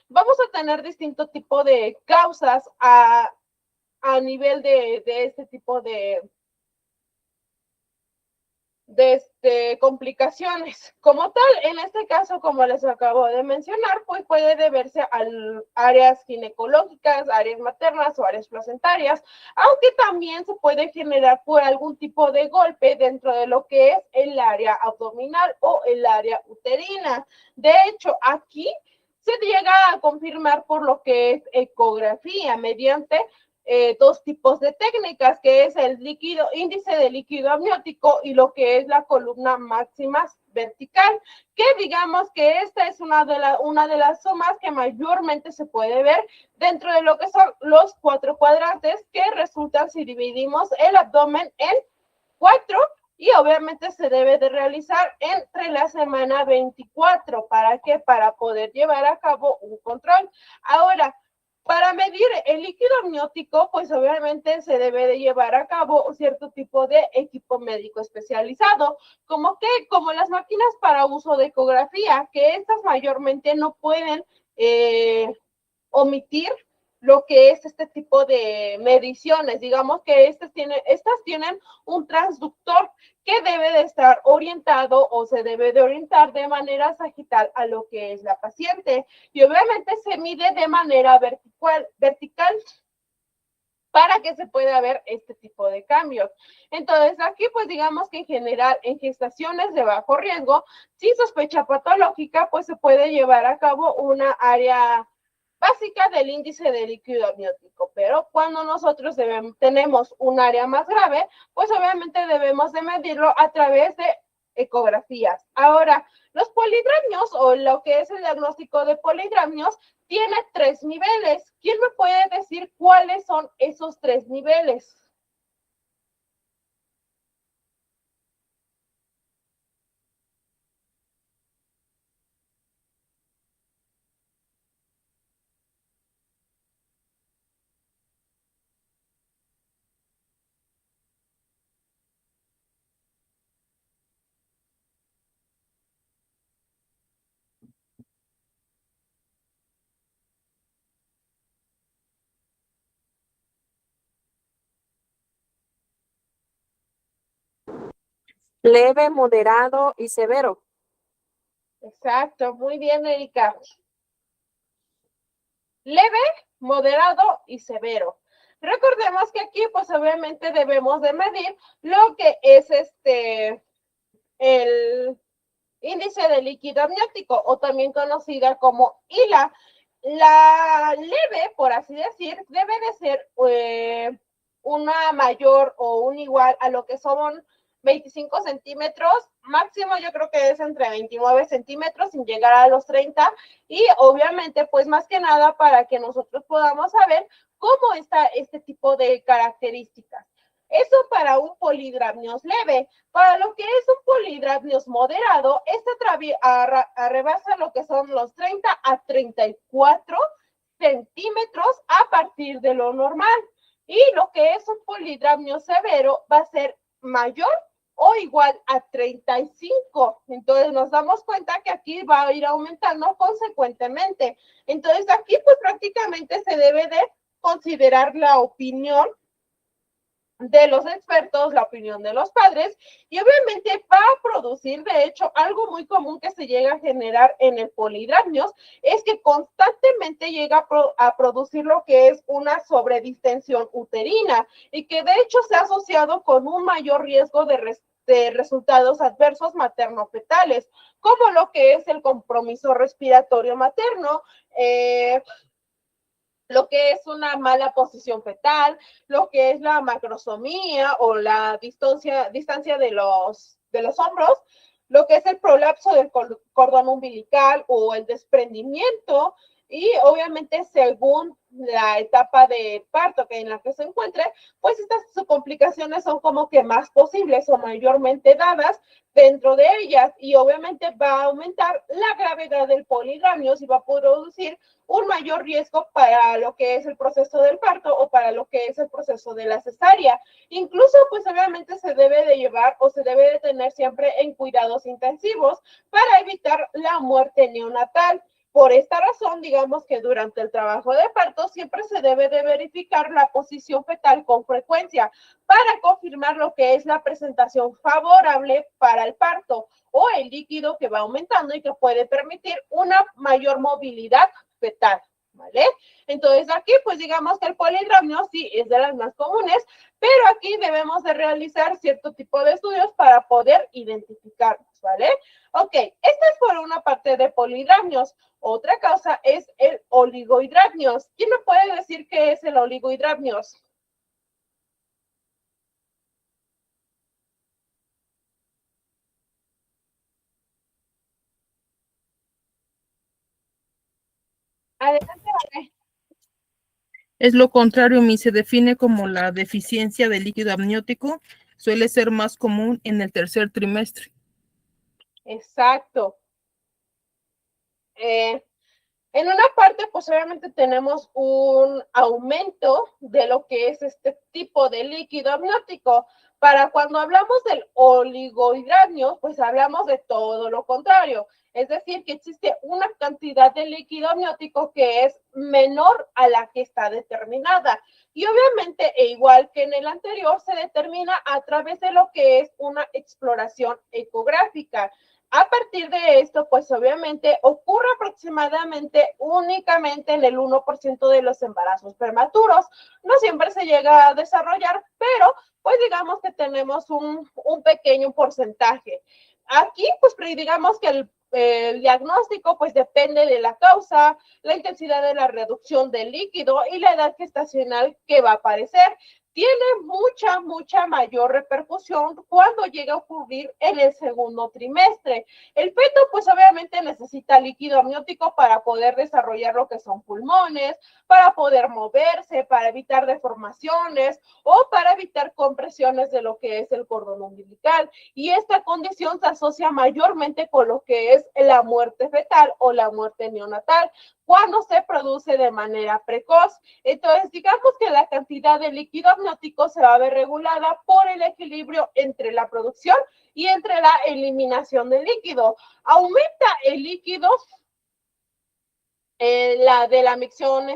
vamos a tener distinto tipo de causas a nivel de este tipo de complicaciones. Como tal, en este caso, como les acabo de mencionar, pues puede deberse a áreas ginecológicas, áreas maternas o áreas placentarias, aunque también se puede generar por algún tipo de golpe dentro de lo que es el área abdominal o el área uterina. De hecho, aquí se llega a confirmar por lo que es ecografía mediante dos tipos de técnicas, que es el índice de líquido amniótico y lo que es la columna máxima vertical, que digamos que esta es una de las sumas que mayormente se puede ver dentro de lo que son los 4 cuadrantes que resultan si dividimos el abdomen en 4, y obviamente se debe de realizar entre la semana 24. ¿Para qué? Para poder llevar a cabo un control. Ahora, para medir el líquido amniótico, pues obviamente se debe de llevar a cabo cierto tipo de equipo médico especializado, como las máquinas para uso de ecografía, que estas mayormente no pueden omitir lo que es este tipo de mediciones. Digamos que estas tienen un transductor que debe de estar orientado o se debe de orientar de manera sagital a lo que es la paciente. Y obviamente se mide de manera vertical para que se pueda ver este tipo de cambios. Entonces, aquí pues digamos que en general en gestaciones de bajo riesgo, sin sospecha patológica, pues se puede llevar a cabo una área básica del índice de líquido amniótico, pero cuando nosotros tenemos un área más grave, pues obviamente debemos de medirlo a través de ecografías. Ahora, los polidramnios o lo que es el diagnóstico de polidramnios tiene 3 niveles. ¿Quién me puede decir cuáles son esos 3 niveles? Leve, moderado y severo. Exacto, muy bien, Erika. Leve, moderado y severo. Recordemos que aquí, pues obviamente debemos de medir lo que es el índice de líquido amniótico, o también conocida como ILA. La leve, por así decir, debe de ser una mayor o un igual a lo que son 25 centímetros, máximo yo creo que es entre 29 centímetros sin llegar a los 30, y obviamente pues más que nada para que nosotros podamos saber cómo está este tipo de características. Eso para un polidramnios leve. Para lo que es un polidramnios moderado, rebasa lo que son los 30 a 34 centímetros a partir de lo normal. Y lo que es un polidramnio severo va a ser mayor o igual a 35. Entonces nos damos cuenta que aquí va a ir aumentando consecuentemente. Entonces aquí pues prácticamente se debe de considerar la opinión de los expertos, la opinión de los padres, y obviamente va a producir, de hecho, algo muy común que se llega a generar en el polidramnios, es que constantemente llega a producir lo que es una sobredistensión uterina, y que de hecho se ha asociado con un mayor riesgo de resultados adversos materno-fetales, como lo que es el compromiso respiratorio materno, lo que es una mala posición fetal, lo que es la macrosomía o la distancia de los hombros, lo que es el prolapso del cordón umbilical o el desprendimiento, y obviamente según la etapa de parto en la que se encuentre, pues estas complicaciones son como que más posibles o mayormente dadas dentro de ellas, y obviamente va a aumentar la gravedad del polidramnios y va a producir un mayor riesgo para lo que es el proceso del parto o para lo que es el proceso de la cesárea. Incluso, pues obviamente se debe de llevar o se debe de tener siempre en cuidados intensivos para evitar la muerte neonatal. Por esta razón, digamos que durante el trabajo de parto siempre se debe de verificar la posición fetal con frecuencia para confirmar lo que es la presentación favorable para el parto o el líquido que va aumentando y que puede permitir una mayor movilidad fetal, ¿vale? Entonces aquí, pues digamos que el polidramnio sí es de las más comunes, pero aquí debemos de realizar cierto tipo de estudios para poder identificarlos, ¿vale? Ok, esta es por una parte de polidramnios. Otra causa es el oligohidramnios. ¿Quién me puede decir qué es el oligohidramnios? Adelante, Vale. Es lo contrario, se define como la deficiencia de líquido amniótico. Suele ser más común en el tercer trimestre. Exacto. En una parte, pues obviamente tenemos un aumento de lo que es este tipo de líquido amniótico. Para cuando hablamos del oligohidramnio, pues hablamos de todo lo contrario. Es decir, que existe una cantidad de líquido amniótico que es menor a la que está determinada. Y obviamente, e igual que en el anterior, se determina a través de lo que es una exploración ecográfica. A partir de esto, pues obviamente ocurre aproximadamente únicamente en el 1% de los embarazos prematuros. No siempre se llega a desarrollar, pero pues digamos que tenemos un pequeño porcentaje. Aquí, pues digamos que el diagnóstico pues depende de la causa, la intensidad de la reducción del líquido y la edad gestacional que va a aparecer. Tiene mucha mayor repercusión cuando llega a ocurrir en el segundo trimestre. El feto, pues obviamente necesita líquido amniótico para poder desarrollar lo que son pulmones, para poder moverse, para evitar deformaciones o para evitar compresiones de lo que es el cordón umbilical. Y esta condición se asocia mayormente con lo que es la muerte fetal o la muerte neonatal, cuando se produce de manera precoz. Entonces, digamos que la cantidad de líquido amniótico se va a ver regulada por el equilibrio entre la producción y entre la eliminación del líquido. Aumenta el líquido, la de la micción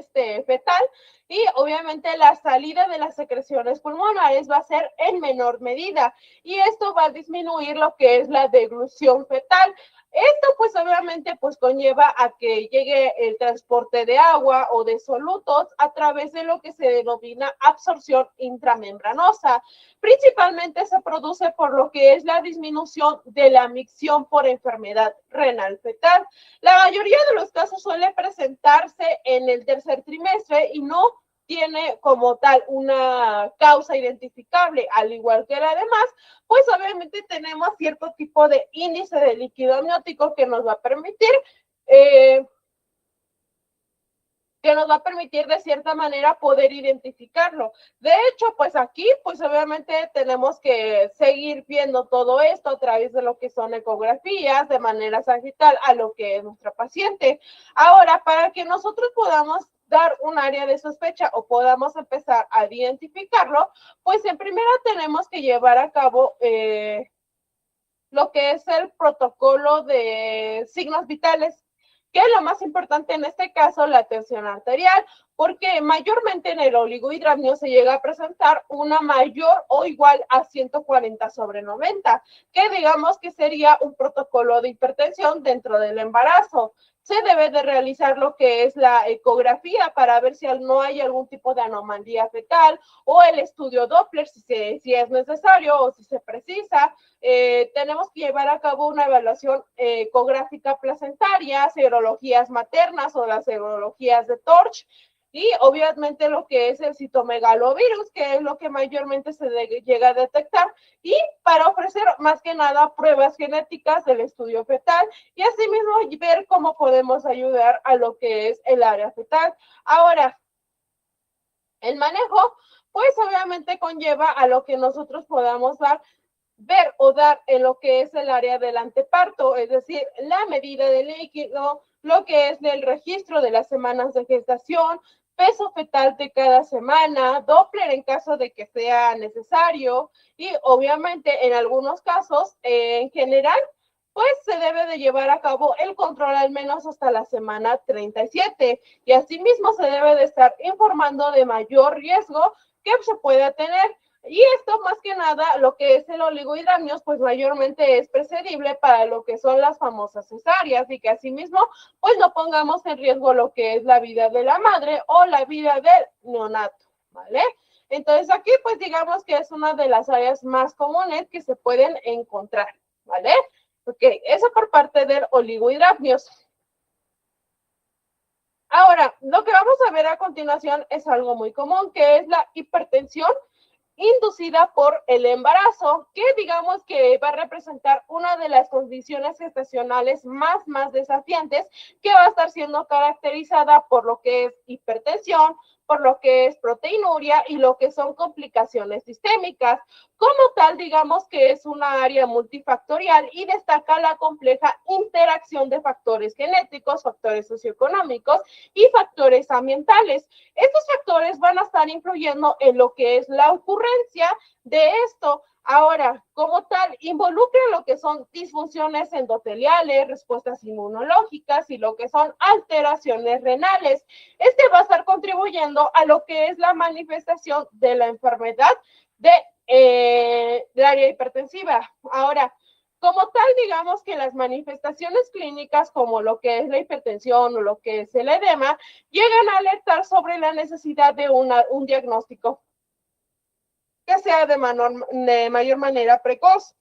fetal, y obviamente la salida de las secreciones pulmonares va a ser en menor medida, y esto va a disminuir lo que es la deglución fetal. Esto pues obviamente pues conlleva a que llegue el transporte de agua o de solutos a través de lo que se denomina absorción intramembranosa. Principalmente se produce por lo que es la disminución de la micción por enfermedad renal fetal. La mayoría de los casos suele presentarse en el tercer trimestre y no tiene como tal una causa identificable, al igual que la demás, pues obviamente tenemos cierto tipo de índice de líquido amniótico que nos va a permitir que nos va a permitir de cierta manera poder identificarlo. De hecho, pues aquí, pues obviamente tenemos que seguir viendo todo esto a través de lo que son ecografías de manera sagital a lo que es nuestra paciente. Ahora, para que nosotros podamos dar un área de sospecha o podamos empezar a identificarlo, pues en primera tenemos que llevar a cabo lo que es el protocolo de signos vitales, que es lo más importante en este caso, la tensión arterial, porque mayormente en el oligohidramnio se llega a presentar una mayor o igual a 140/90, que digamos que sería un protocolo de hipertensión dentro del embarazo. Se debe de realizar lo que es la ecografía para ver si no hay algún tipo de anomalía fetal, o el estudio Doppler si es necesario o si se precisa. Tenemos que llevar a cabo una evaluación ecográfica placentaria, serologías maternas o las serologías de Torch, y obviamente lo que es el citomegalovirus, que es lo que mayormente se llega a detectar, y para ofrecer más que nada pruebas genéticas del estudio fetal y asimismo ver cómo podemos ayudar a lo que es el área fetal. Ahora, el manejo, pues obviamente conlleva a lo que nosotros podamos ver o dar en lo que es el área del anteparto, es decir, la medida de líquido, lo que es el registro de las semanas de gestación, peso fetal de cada semana, Doppler en caso de que sea necesario, y obviamente en algunos casos, en general, pues se debe de llevar a cabo el control al menos hasta la semana 37, y asimismo se debe de estar informando de mayor riesgo que se pueda tener. Y esto más que nada, lo que es el oligohidramnios, pues mayormente es preferible para lo que son las famosas cesáreas, y que asimismo, pues no pongamos en riesgo lo que es la vida de la madre o la vida del neonato, ¿vale? Entonces aquí, pues digamos que es una de las áreas más comunes que se pueden encontrar, ¿vale? Ok, eso por parte del oligohidramnios. Ahora, lo que vamos a ver a continuación es algo muy común, que es la hipertensión inducida por el embarazo, que digamos que va a representar una de las condiciones gestacionales más desafiantes, que va a estar siendo caracterizada por lo que es hipertensión, por lo que es proteinuria y lo que son complicaciones sistémicas. Como tal, digamos que es una área multifactorial y destaca la compleja interacción de factores genéticos, factores socioeconómicos y factores ambientales. Estos factores van a estar influyendo en lo que es la ocurrencia de esto. Ahora, como tal, involucra lo que son disfunciones endoteliales, respuestas inmunológicas y lo que son alteraciones renales. Este va a estar contribuyendo a lo que es la manifestación de la enfermedad del área hipertensiva. Ahora, como tal, digamos que las manifestaciones clínicas como lo que es la hipertensión o lo que es el edema, llegan a alertar sobre la necesidad de un diagnóstico que sea de mayor manera precoz.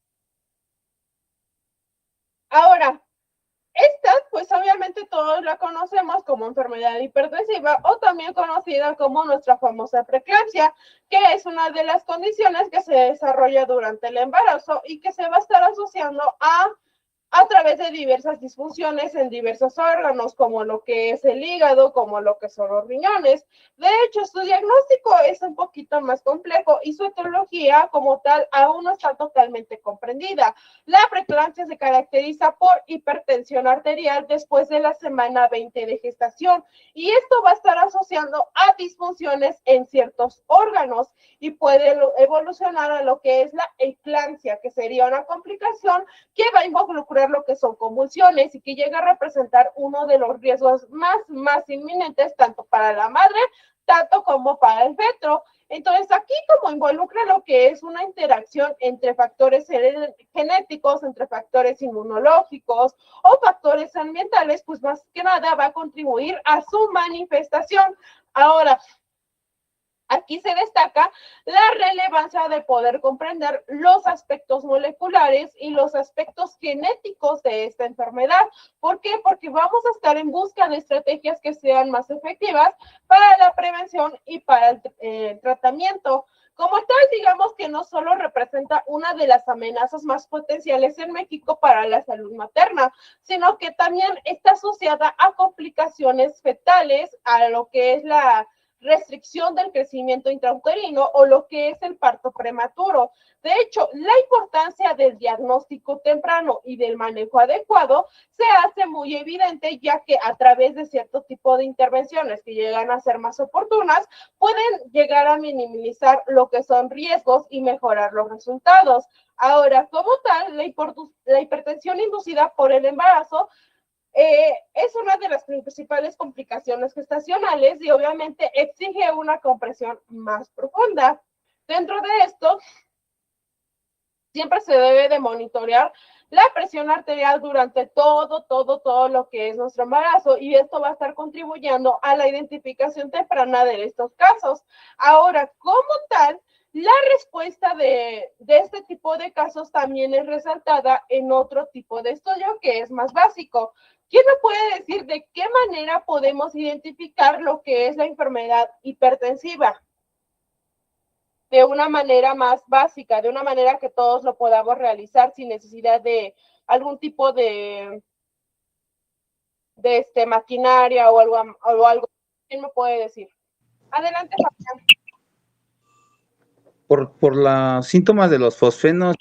Ahora, esta, pues obviamente todos la conocemos como enfermedad hipertensiva, o también conocida como nuestra famosa preeclampsia, que es una de las condiciones que se desarrolla durante el embarazo y que se va a estar asociando a través de diversas disfunciones en diversos órganos, como lo que es el hígado, como lo que son los riñones. De hecho, su diagnóstico es un poquito más complejo y su etiología como tal aún no está totalmente comprendida. La preeclampsia se caracteriza por hipertensión arterial después de la semana 20 de gestación, y esto va a estar asociando a disfunciones en ciertos órganos y puede evolucionar a lo que es la eclampsia, que sería una complicación que va a involucrar lo que son convulsiones y que llega a representar uno de los riesgos más inminentes tanto para la madre, tanto como para el feto. Entonces, aquí como involucra lo que es una interacción entre factores genéticos, entre factores inmunológicos o factores ambientales, pues más que nada va a contribuir a su manifestación. Ahora, aquí se destaca la relevancia de poder comprender los aspectos moleculares y los aspectos genéticos de esta enfermedad. ¿Por qué? Porque vamos a estar en busca de estrategias que sean más efectivas para la prevención y para el tratamiento. Como tal, digamos que no solo representa una de las amenazas más potenciales en México para la salud materna, sino que también está asociada a complicaciones fetales, a lo que es la restricción del crecimiento intrauterino o lo que es el parto prematuro. De hecho, la importancia del diagnóstico temprano y del manejo adecuado se hace muy evidente, ya que a través de cierto tipo de intervenciones que llegan a ser más oportunas, pueden llegar a minimizar lo que son riesgos y mejorar los resultados. Ahora, como tal, la hipertensión inducida por el embarazo es una de las principales complicaciones gestacionales y obviamente exige una compresión más profunda. Dentro de esto, siempre se debe de monitorear la presión arterial durante todo lo que es nuestro embarazo, y esto va a estar contribuyendo a la identificación temprana de estos casos. Ahora, como tal, la respuesta de este tipo de casos también es resaltada en otro tipo de estudio que es más básico. ¿Quién me puede decir de qué manera podemos identificar lo que es la enfermedad hipertensiva? De una manera más básica, de una manera que todos lo podamos realizar sin necesidad de algún tipo de maquinaria o algo. ¿Quién me puede decir? Adelante, Fabián. Por los síntomas de los fosfenos,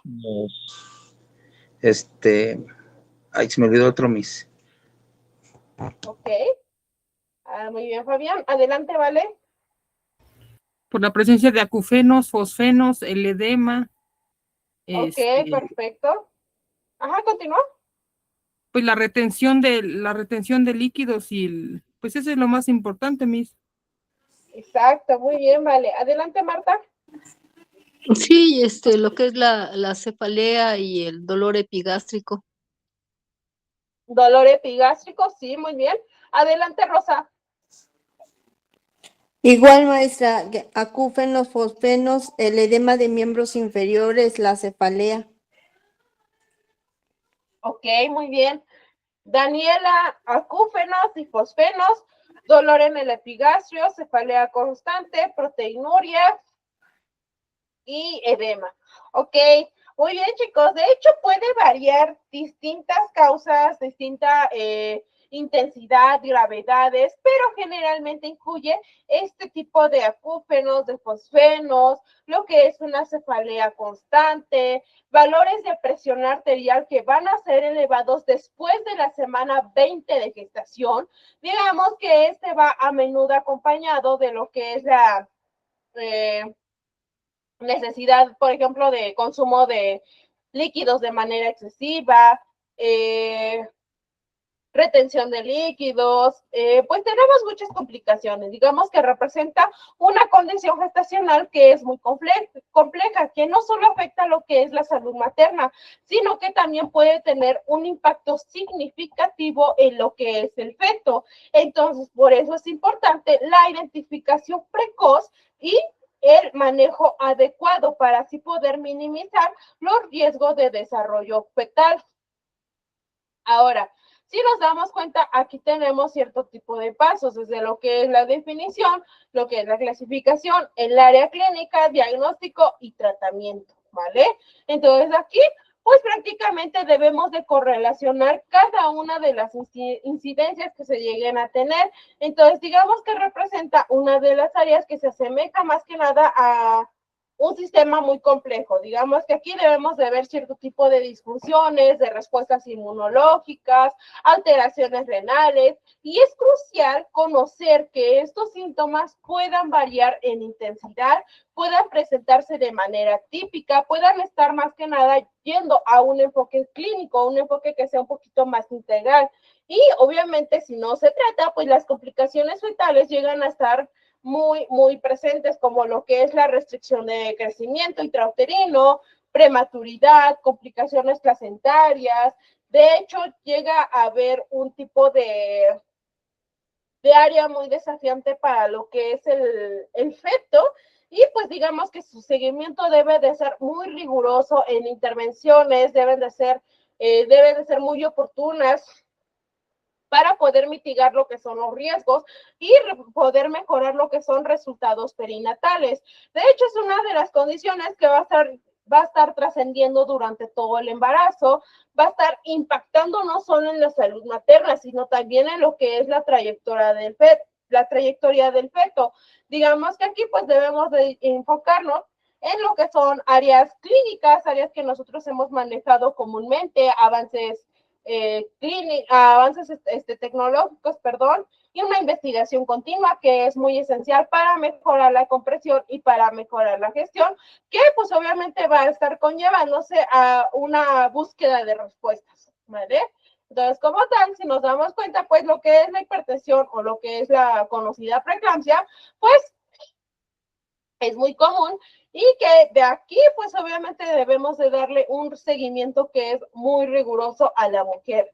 ay, se me olvidó otro, Miss. Ok. Muy bien, Fabián. Adelante, ¿vale? Por la presencia de acufenos, fosfenos, el edema. Ok, perfecto. Ajá, continúa. Pues la retención de líquidos y pues eso es lo más importante, Miss. Exacto, muy bien, vale. Adelante, Marta. Sí, lo que es la cefalea y el dolor epigástrico. Dolor epigástrico, sí, muy bien. Adelante, Rosa. Igual, maestra, acúfenos, fosfenos, el edema de miembros inferiores, la cefalea. Ok, muy bien. Daniela, acúfenos y fosfenos, dolor en el epigastrio, cefalea constante, proteinuria y edema. Ok, muy bien, chicos. De hecho, puede variar distintas causas, distinta intensidad, gravedades, pero generalmente incluye este tipo de acúfenos, de fosfenos, lo que es una cefalea constante, valores de presión arterial que van a ser elevados después de la semana 20 de gestación. Digamos que va a menudo acompañado de lo que es la necesidad, por ejemplo, de consumo de líquidos de manera excesiva, retención de líquidos, pues tenemos muchas complicaciones. Digamos que representa una condición gestacional que es muy compleja, que no solo afecta lo que es la salud materna, sino que también puede tener un impacto significativo en lo que es el feto. Entonces, por eso es importante la identificación precoz y el manejo adecuado para así poder minimizar los riesgos de desarrollo fetal. Ahora, si nos damos cuenta, aquí tenemos cierto tipo de pasos, desde lo que es la definición, lo que es la clasificación, el área clínica, diagnóstico y tratamiento, ¿vale? Entonces aquí, pues prácticamente debemos de correlacionar cada una de las incidencias que se lleguen a tener. Entonces, digamos que representa una de las áreas que se asemeja más que nada a un sistema muy complejo. Digamos que aquí debemos de ver cierto tipo de disfunciones, de respuestas inmunológicas, alteraciones renales, y es crucial conocer que estos síntomas puedan variar en intensidad, puedan presentarse de manera típica, puedan estar más que nada yendo a un enfoque clínico, un enfoque que sea un poquito más integral. Y obviamente si no se trata, pues las complicaciones fetales llegan a estar muy presentes, como lo que es la restricción de crecimiento intrauterino, prematuridad, complicaciones placentarias. De hecho, llega a haber un tipo de área muy desafiante para lo que es el feto, y pues digamos que su seguimiento debe de ser muy riguroso en intervenciones, deben de ser muy oportunas, para poder mitigar lo que son los riesgos y poder mejorar lo que son resultados perinatales. De hecho, es una de las condiciones que va a estar trascendiendo durante todo el embarazo, va a estar impactando no solo en la salud materna, sino también en lo que es la trayectoria del feto. Digamos que aquí pues debemos de enfocarnos en lo que son áreas clínicas, áreas que nosotros hemos manejado comúnmente, avances tecnológicos, y una investigación continua que es muy esencial para mejorar la comprensión y para mejorar la gestión, que pues obviamente va a estar conllevándose a una búsqueda de respuestas, ¿vale? Entonces, como tal, si nos damos cuenta, pues lo que es la hipertensión o lo que es la conocida preeclampsia, pues es muy común y que de aquí, pues obviamente debemos de darle un seguimiento que es muy riguroso a la mujer.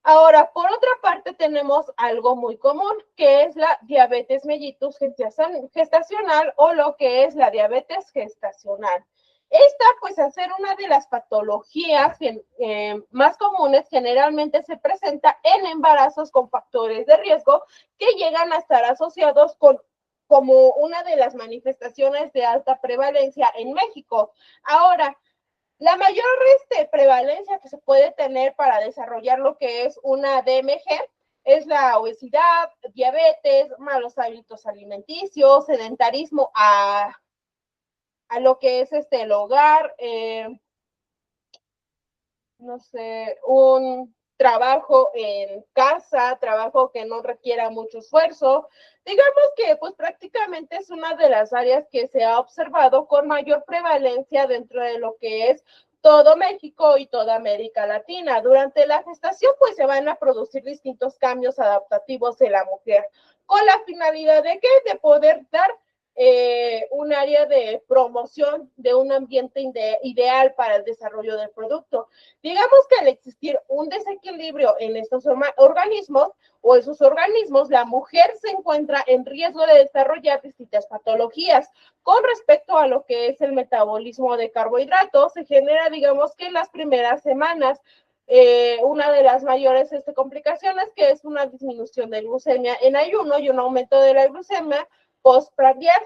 Ahora, por otra parte, tenemos algo muy común, que es la diabetes mellitus gestacional o lo que es la diabetes gestacional. Esta, pues, al ser una de las patologías más comunes, generalmente se presenta en embarazos con factores de riesgo que llegan a estar asociados como una de las manifestaciones de alta prevalencia en México. Ahora, la mayor prevalencia que se puede tener para desarrollar lo que es una DMG es la obesidad, diabetes, malos hábitos alimenticios, sedentarismo a lo que es el hogar, no sé, un trabajo en casa, trabajo que no requiera mucho esfuerzo. Digamos que pues prácticamente es una de las áreas que se ha observado con mayor prevalencia dentro de lo que es todo México y toda América Latina. Durante la gestación pues se van a producir distintos cambios adaptativos en la mujer con la finalidad de poder dar un área de promoción de un ambiente ideal para el desarrollo del producto. Digamos que al existir un desequilibrio en estos organismos o en sus organismos, la mujer se encuentra en riesgo de desarrollar distintas patologías. Con respecto a lo que es el metabolismo de carbohidratos, se genera, digamos que en las primeras semanas, una de las mayores complicaciones, que es una disminución de glucemia en ayuno y un aumento de la glucemia postprandial.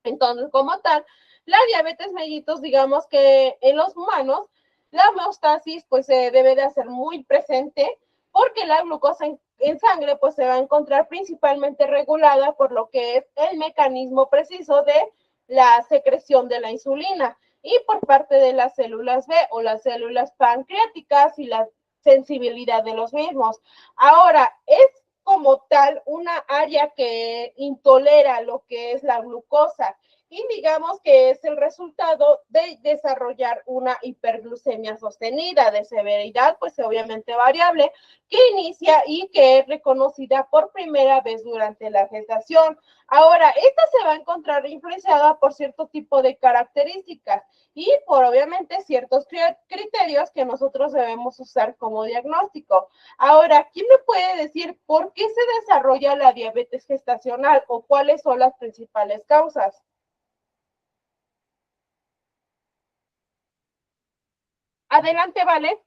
Entonces, como tal, la diabetes mellitus, digamos que en los humanos, la homeostasis pues se debe de hacer muy presente porque la glucosa en sangre pues se va a encontrar principalmente regulada por lo que es el mecanismo preciso de la secreción de la insulina y por parte de las células B o las células pancreáticas y la sensibilidad de los mismos. Ahora, es como tal una área que intolera lo que es la glucosa y digamos que es el resultado de desarrollar una hiperglucemia sostenida de severidad, pues obviamente variable, que inicia y que es reconocida por primera vez durante la gestación. Ahora, esta se va a encontrar influenciada por cierto tipo de características y por obviamente ciertos criterios que nosotros debemos usar como diagnóstico. Ahora, ¿quién me puede decir por qué se desarrolla la diabetes gestacional o cuáles son las principales causas? Adelante, Vale.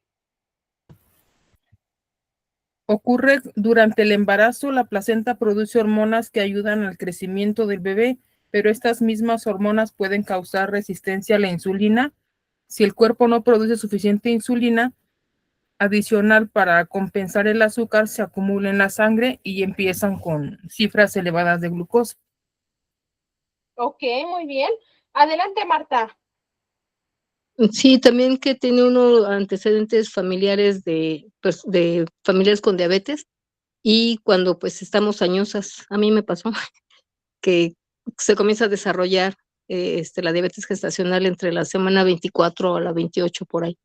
Ocurre durante el embarazo, la placenta produce hormonas que ayudan al crecimiento del bebé, pero estas mismas hormonas pueden causar resistencia a la insulina. Si el cuerpo no produce suficiente insulina adicional para compensar el azúcar, se acumula en la sangre y empiezan con cifras elevadas de glucosa. Ok, muy bien. Adelante, Marta. Sí, también que tiene uno antecedentes familiares de familias con diabetes y cuando pues estamos añosas, a mí me pasó que se comienza a desarrollar la diabetes gestacional entre la semana 24 a la 28 por ahí.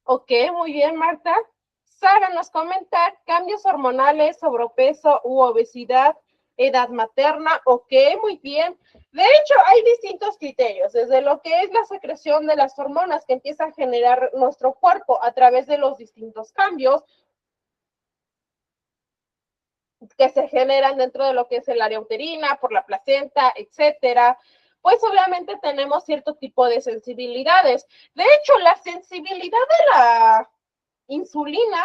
Ok, muy bien, Marta. Sara nos comenta cambios hormonales, sobrepeso u obesidad, edad materna. Ok, muy bien. De hecho, hay distintos criterios, desde lo que es la secreción de las hormonas que empieza a generar nuestro cuerpo a través de los distintos cambios que se generan dentro de lo que es el área uterina, por la placenta, etcétera. Pues obviamente tenemos cierto tipo de sensibilidades. De hecho, la sensibilidad insulina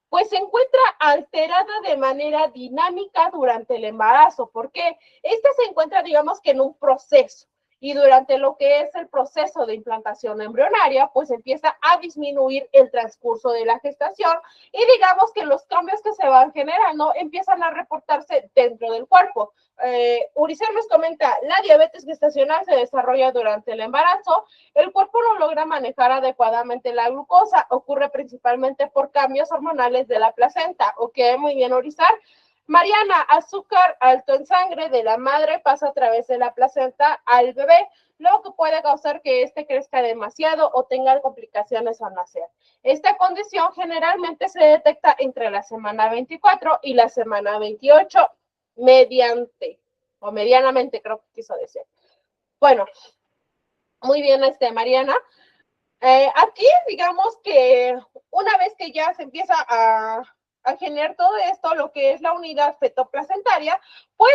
pues se encuentra alterada de manera dinámica durante el embarazo, porque esta se encuentra, digamos que en un proceso, y durante lo que es el proceso de implantación embrionaria, pues empieza a disminuir el transcurso de la gestación, y digamos que los cambios que se van generando empiezan a reportarse dentro del cuerpo. Uricel nos comenta, la diabetes gestacional se desarrolla durante el embarazo, el cuerpo no logra manejar adecuadamente la glucosa, ocurre principalmente por cambios hormonales de la placenta. Ok, muy bien, Urizar. Mariana, azúcar alto en sangre de la madre pasa a través de la placenta al bebé, lo que puede causar que éste crezca demasiado o tenga complicaciones al nacer. Esta condición generalmente se detecta entre la semana 24 y la semana 28 medianamente, creo que quiso decir. Bueno, muy bien, Mariana. Aquí, digamos que una vez que ya se empieza a generar todo esto, lo que es la unidad fetoplacentaria, pues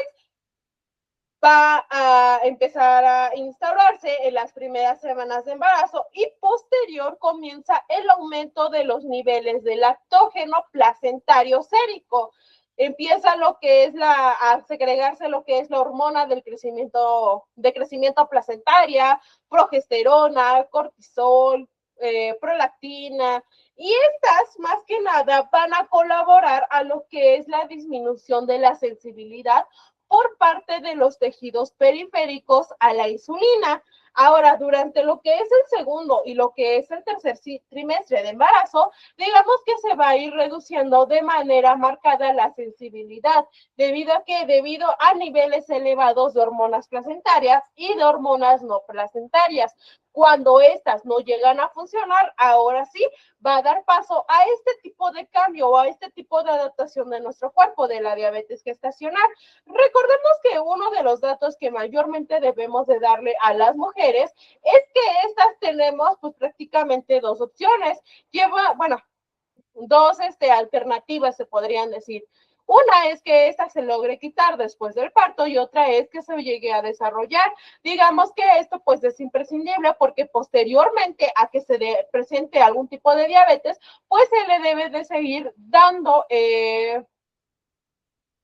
va a empezar a instaurarse en las primeras semanas de embarazo y posterior comienza el aumento de los niveles de lactógeno placentario sérico. Empieza lo que es a segregarse lo que es la hormona del crecimiento placentaria, progesterona, cortisol, prolactina, y estas más que nada van a colaborar a lo que es la disminución de la sensibilidad por parte de los tejidos periféricos a la insulina. Ahora, durante lo que es el segundo y lo que es el tercer trimestre de embarazo, digamos que se va a ir reduciendo de manera marcada la sensibilidad, debido a niveles elevados de hormonas placentarias y de hormonas no placentarias. Cuando estas no llegan a funcionar, ahora sí va a dar paso a este tipo de cambio o a este tipo de adaptación de nuestro cuerpo de la diabetes gestacional. Recordemos que uno de los datos que mayormente debemos de darle a las mujeres es que estas tenemos pues prácticamente dos opciones. Dos alternativas se podrían decir. Una es que esta se logre quitar después del parto y otra es que se llegue a desarrollar. Digamos que esto pues es imprescindible porque posteriormente a que se presente algún tipo de diabetes, pues se le debe de seguir dando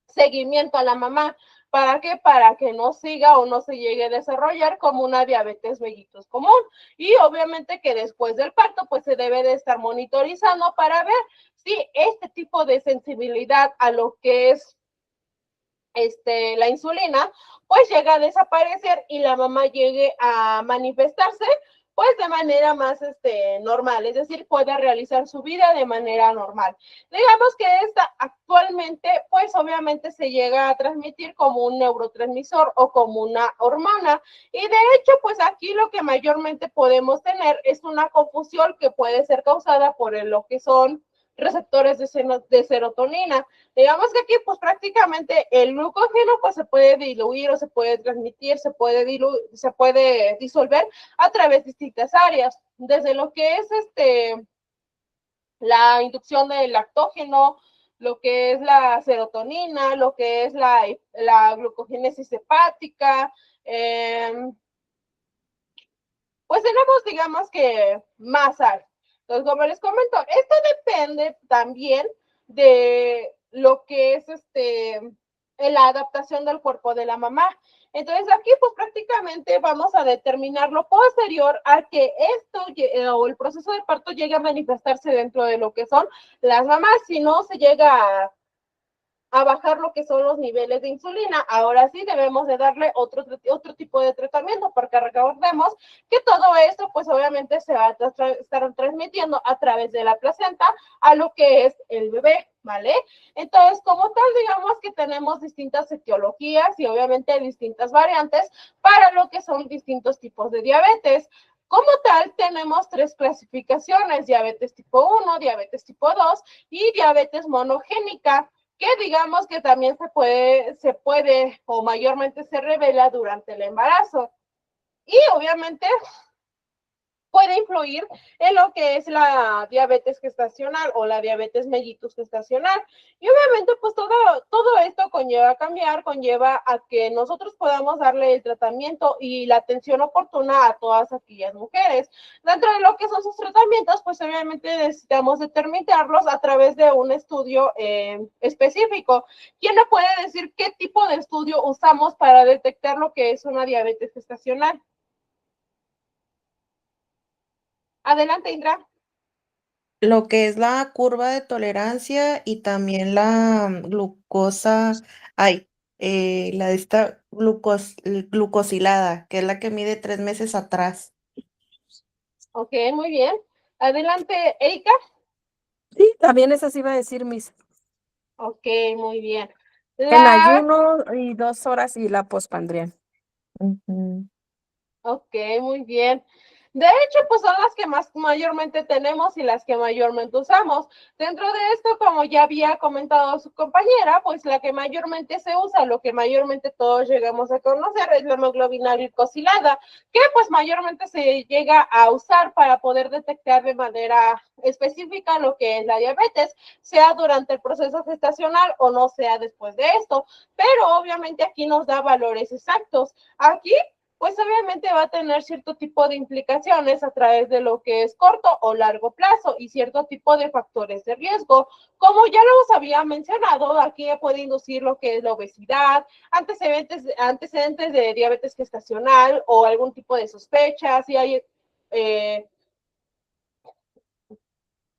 seguimiento a la mamá. ¿Para qué? Para que no siga o no se llegue a desarrollar como una diabetes mellitus común. Y obviamente que después del parto, pues se debe de estar monitorizando para ver si este tipo de sensibilidad a lo que es la insulina, pues llega a desaparecer y la mamá llegue a manifestarse pues de manera más normal, es decir, puede realizar su vida de manera normal. Digamos que esta actualmente, pues obviamente se llega a transmitir como un neurotransmisor o como una hormona, y de hecho, pues aquí lo que mayormente podemos tener es una confusión que puede ser causada por lo que son receptores de serotonina. Digamos que aquí pues prácticamente el glucógeno pues se puede diluir o se puede transmitir, se puede disolver a través de distintas áreas, desde lo que es la inducción del lactógeno, lo que es la serotonina, lo que es la glucogénesis hepática, pues tenemos, digamos que más áreas. Entonces, como les comento, esto depende también de lo que es la adaptación del cuerpo de la mamá. Entonces, aquí pues prácticamente vamos a determinar lo posterior a que esto o el proceso de parto llegue a manifestarse dentro de lo que son las mamás. Si no se llega a bajar lo que son los niveles de insulina, ahora sí debemos de darle otro tipo de tratamiento, porque recordemos que todo esto pues obviamente se va a estar transmitiendo a través de la placenta a lo que es el bebé, ¿vale? Entonces, como tal, digamos que tenemos distintas etiologías y obviamente distintas variantes para lo que son distintos tipos de diabetes. Como tal, tenemos tres clasificaciones: diabetes tipo 1, diabetes tipo 2 y diabetes monogénica, que digamos que también se puede o mayormente se revela durante el embarazo. Y obviamente puede influir en lo que es la diabetes gestacional o la diabetes mellitus gestacional. Y obviamente, pues todo esto conlleva a que nosotros podamos darle el tratamiento y la atención oportuna a todas aquellas mujeres. Dentro de lo que son sus tratamientos, pues obviamente necesitamos determinarlos a través de un estudio específico. ¿Quién me puede decir qué tipo de estudio usamos para detectar lo que es una diabetes gestacional? Adelante, Indra. Lo que es la curva de tolerancia y también la glucosa, la de esta glucosilada, que es la que mide 3 meses atrás. Ok, muy bien. Adelante, Erika. Sí, también esa sí iba a decir mis. Ok, muy bien. En ayuno y 2 horas y la postpandrial. Ok, muy bien. De hecho, pues son las que más mayormente tenemos y las que mayormente usamos. Dentro de esto, como ya había comentado su compañera, pues la que mayormente se usa, lo que mayormente todos llegamos a conocer es la hemoglobina glicosilada, que pues mayormente se llega a usar para poder detectar de manera específica lo que es la diabetes, sea durante el proceso gestacional o no sea después de esto. Pero obviamente aquí nos da valores exactos. Aquí pues obviamente va a tener cierto tipo de implicaciones a través de lo que es corto o largo plazo y cierto tipo de factores de riesgo. Como ya los había mencionado, aquí puede inducir lo que es la obesidad, antecedentes de diabetes gestacional o algún tipo de sospecha, si hay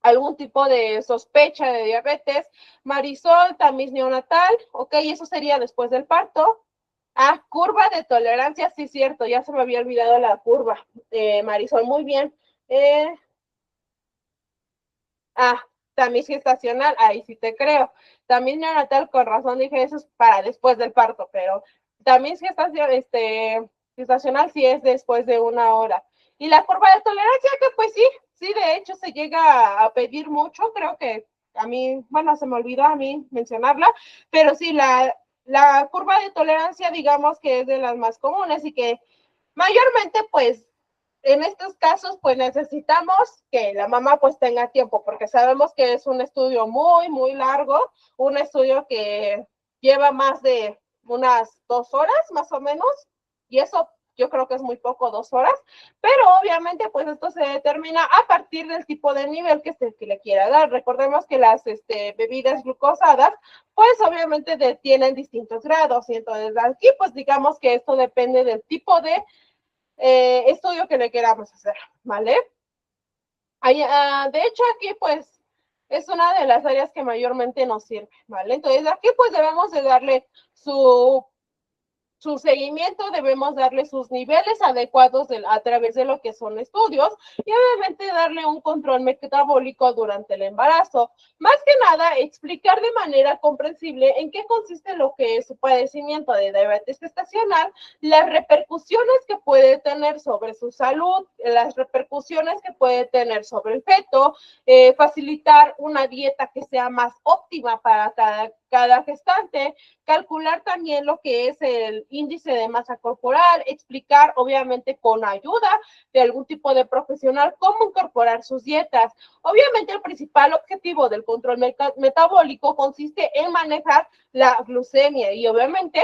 algún tipo de sospecha de diabetes, marisol, tamiz neonatal, ok, eso sería después del parto. Curva de tolerancia, sí, cierto, ya se me había olvidado la curva. Marisol, muy bien. Tamiz gestacional, ahí sí te creo. Tamiz neonatal, con razón dije eso es para después del parto, pero tamiz gestacional sí es después de 1 hora. Y la curva de tolerancia, que pues sí, de hecho se llega a pedir mucho, creo que a mí, bueno, se me olvidó a mí mencionarla, pero sí, la curva de tolerancia, digamos que es de las más comunes y que mayormente, pues, en estos casos, pues necesitamos que la mamá pues tenga tiempo, porque sabemos que es un estudio muy, muy largo, un estudio que lleva más de unas 2 horas, más o menos, y eso yo creo que es muy poco, 2 horas, pero obviamente pues esto se determina a partir del tipo de nivel que se le quiera dar. Recordemos que las bebidas glucosadas pues obviamente tienen distintos grados, y entonces aquí pues digamos que esto depende del tipo de estudio que le queramos hacer, ¿vale? De hecho, aquí pues es una de las áreas que mayormente nos sirve, ¿vale? Entonces aquí pues debemos de darle su seguimiento, debemos darle sus niveles adecuados a través de lo que son estudios y obviamente darle un control metabólico durante el embarazo. Más que nada, explicar de manera comprensible en qué consiste lo que es su padecimiento de diabetes gestacional, las repercusiones que puede tener sobre su salud, las repercusiones que puede tener sobre el feto, facilitar una dieta que sea más óptima para cada gestante, calcular también lo que es el índice de masa corporal, explicar obviamente con ayuda de algún tipo de profesional cómo incorporar sus dietas. Obviamente el principal objetivo del control metabólico consiste en manejar la glucemia y obviamente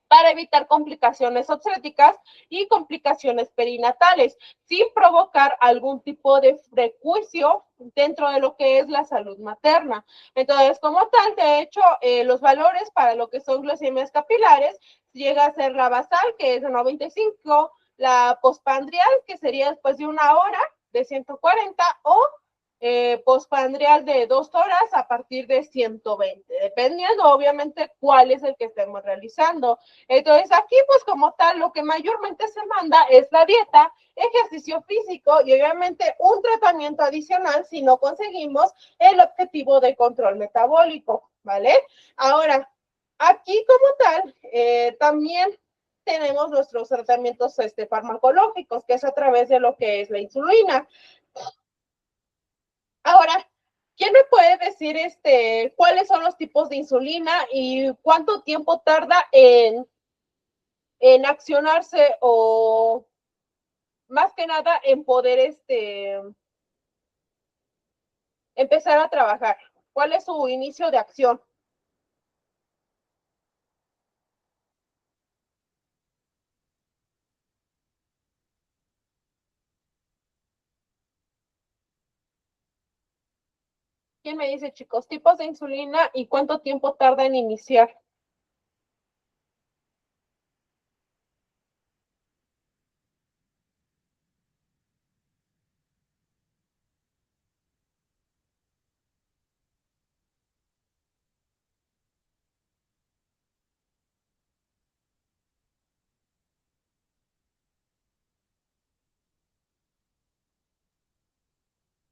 para evitar complicaciones obstétricas y complicaciones perinatales, sin provocar algún tipo de prejuicio dentro de lo que es la salud materna. Entonces, como tal, de hecho, los valores para lo que son glucemias capilares llega a ser la basal, que es de 95, la postpandrial, que sería después de 1 hora, de 140, o postpandrial de 2 horas a partir de 120, dependiendo obviamente cuál es el que estemos realizando. Entonces aquí pues como tal lo que mayormente se manda es la dieta, ejercicio físico y obviamente un tratamiento adicional si no conseguimos el objetivo de control metabólico, ¿vale? Ahora, aquí como tal también tenemos nuestros tratamientos farmacológicos, que es a través de lo que es la insulina. Ahora, ¿quién me puede decir cuáles son los tipos de insulina y cuánto tiempo tarda en accionarse o más que nada en poder empezar a trabajar. ¿Cuál es su inicio de acción? ¿Quién me dice, chicos? Tipos de insulina y cuánto tiempo tarda en iniciar.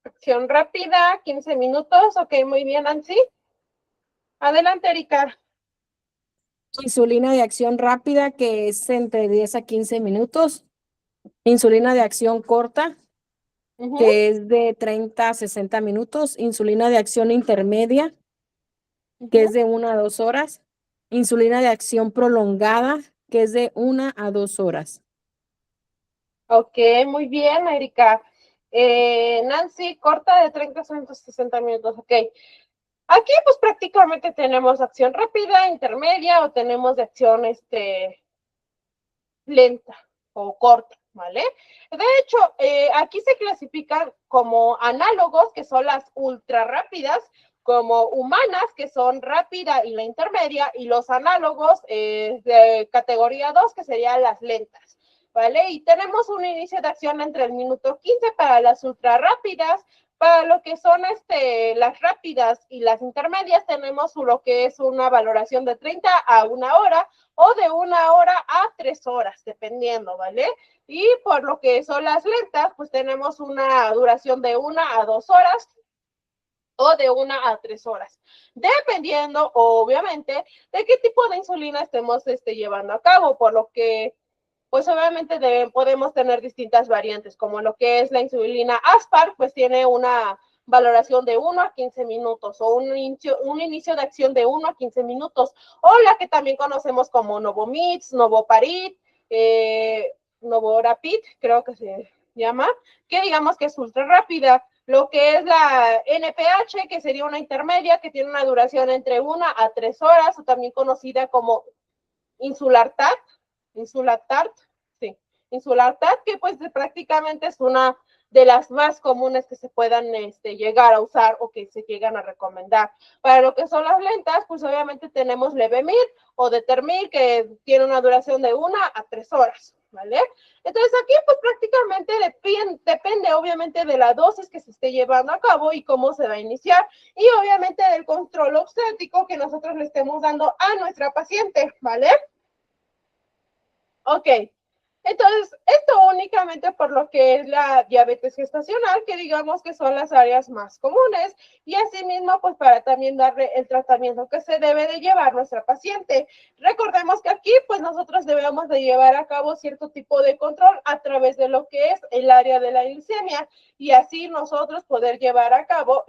Acción rápida, 15 minutos. Ok, muy bien, Nancy. Adelante, Erika. Insulina de acción rápida, que es entre 10 a 15 minutos. Insulina de acción corta, que es de 30 a 60 minutos. Insulina de acción intermedia, que es de 1 a 2 horas. Insulina de acción prolongada, que es de 1 a 2 horas. Ok, muy bien, Erika. Nancy, corta de 30 a 60 minutos. Ok. Aquí, pues prácticamente tenemos acción rápida, intermedia o tenemos de acción lenta o corta, ¿vale? De hecho, aquí se clasifican como análogos, que son las ultra rápidas, como humanas, que son rápida y la intermedia, y los análogos de categoría 2, que serían las lentas, ¿vale? Y tenemos un inicio de acción entre el minuto 15 para las ultra rápidas. Para lo que son las rápidas y las intermedias, tenemos lo que es una valoración de 30 a 1 hora, o de 1 hora a 3 horas, dependiendo, ¿vale? Y por lo que son las lentas, pues tenemos una duración de 1 a 2 horas o de 1 a 3 horas, dependiendo, obviamente, de qué tipo de insulina estemos llevando a cabo, por lo que, pues obviamente podemos tener distintas variantes, como lo que es la insulina Aspar, pues tiene una valoración de 1 a 15 minutos o un inicio de acción de 1 a 15 minutos, o la que también conocemos como Novomix, Novoparid, Novorapid, creo que se llama, que digamos que es ultra rápida. Lo que es la NPH, que sería una intermedia, que tiene una duración entre 1 a 3 horas, o también conocida como Insulartat, sí, Insulartat, que pues prácticamente es una de las más comunes que se puedan llegar a usar o que se llegan a recomendar. Para lo que son las lentas, pues obviamente tenemos Levemir o Determir, que tiene una duración de 1 a 3 horas, ¿vale? Entonces aquí pues prácticamente depende obviamente de la dosis que se esté llevando a cabo y cómo se va a iniciar, y obviamente del control obstétrico que nosotros le estemos dando a nuestra paciente, ¿vale? Ok, entonces esto únicamente por lo que es la diabetes gestacional, que digamos que son las áreas más comunes, y asimismo pues para también darle el tratamiento que se debe de llevar nuestra paciente. Recordemos que aquí pues nosotros debemos de llevar a cabo cierto tipo de control a través de lo que es el área de la glicemia, y así nosotros poder llevar a cabo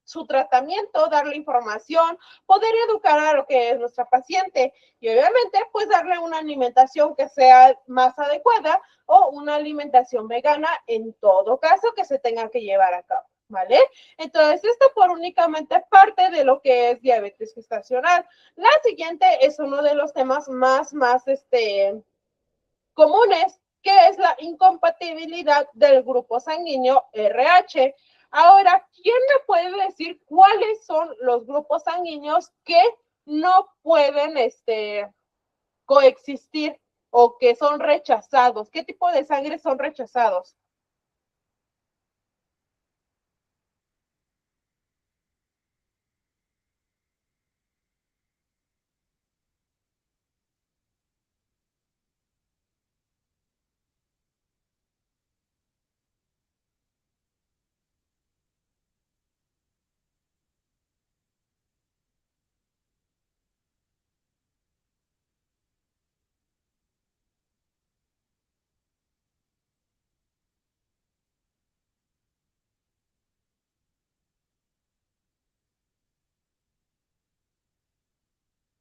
su tratamiento, darle información, poder educar a lo que es nuestra paciente, y obviamente pues darle una alimentación que sea más adecuada o una alimentación vegana en todo caso que se tenga que llevar a cabo, ¿vale? Entonces esto por únicamente parte de lo que es diabetes gestacional. La siguiente es uno de los temas más comunes, que es la incompatibilidad del grupo sanguíneo RH. Ahora, ¿quién me puede decir cuáles son los grupos sanguíneos que no pueden coexistir o que son rechazados? ¿Qué tipo de sangre son rechazados?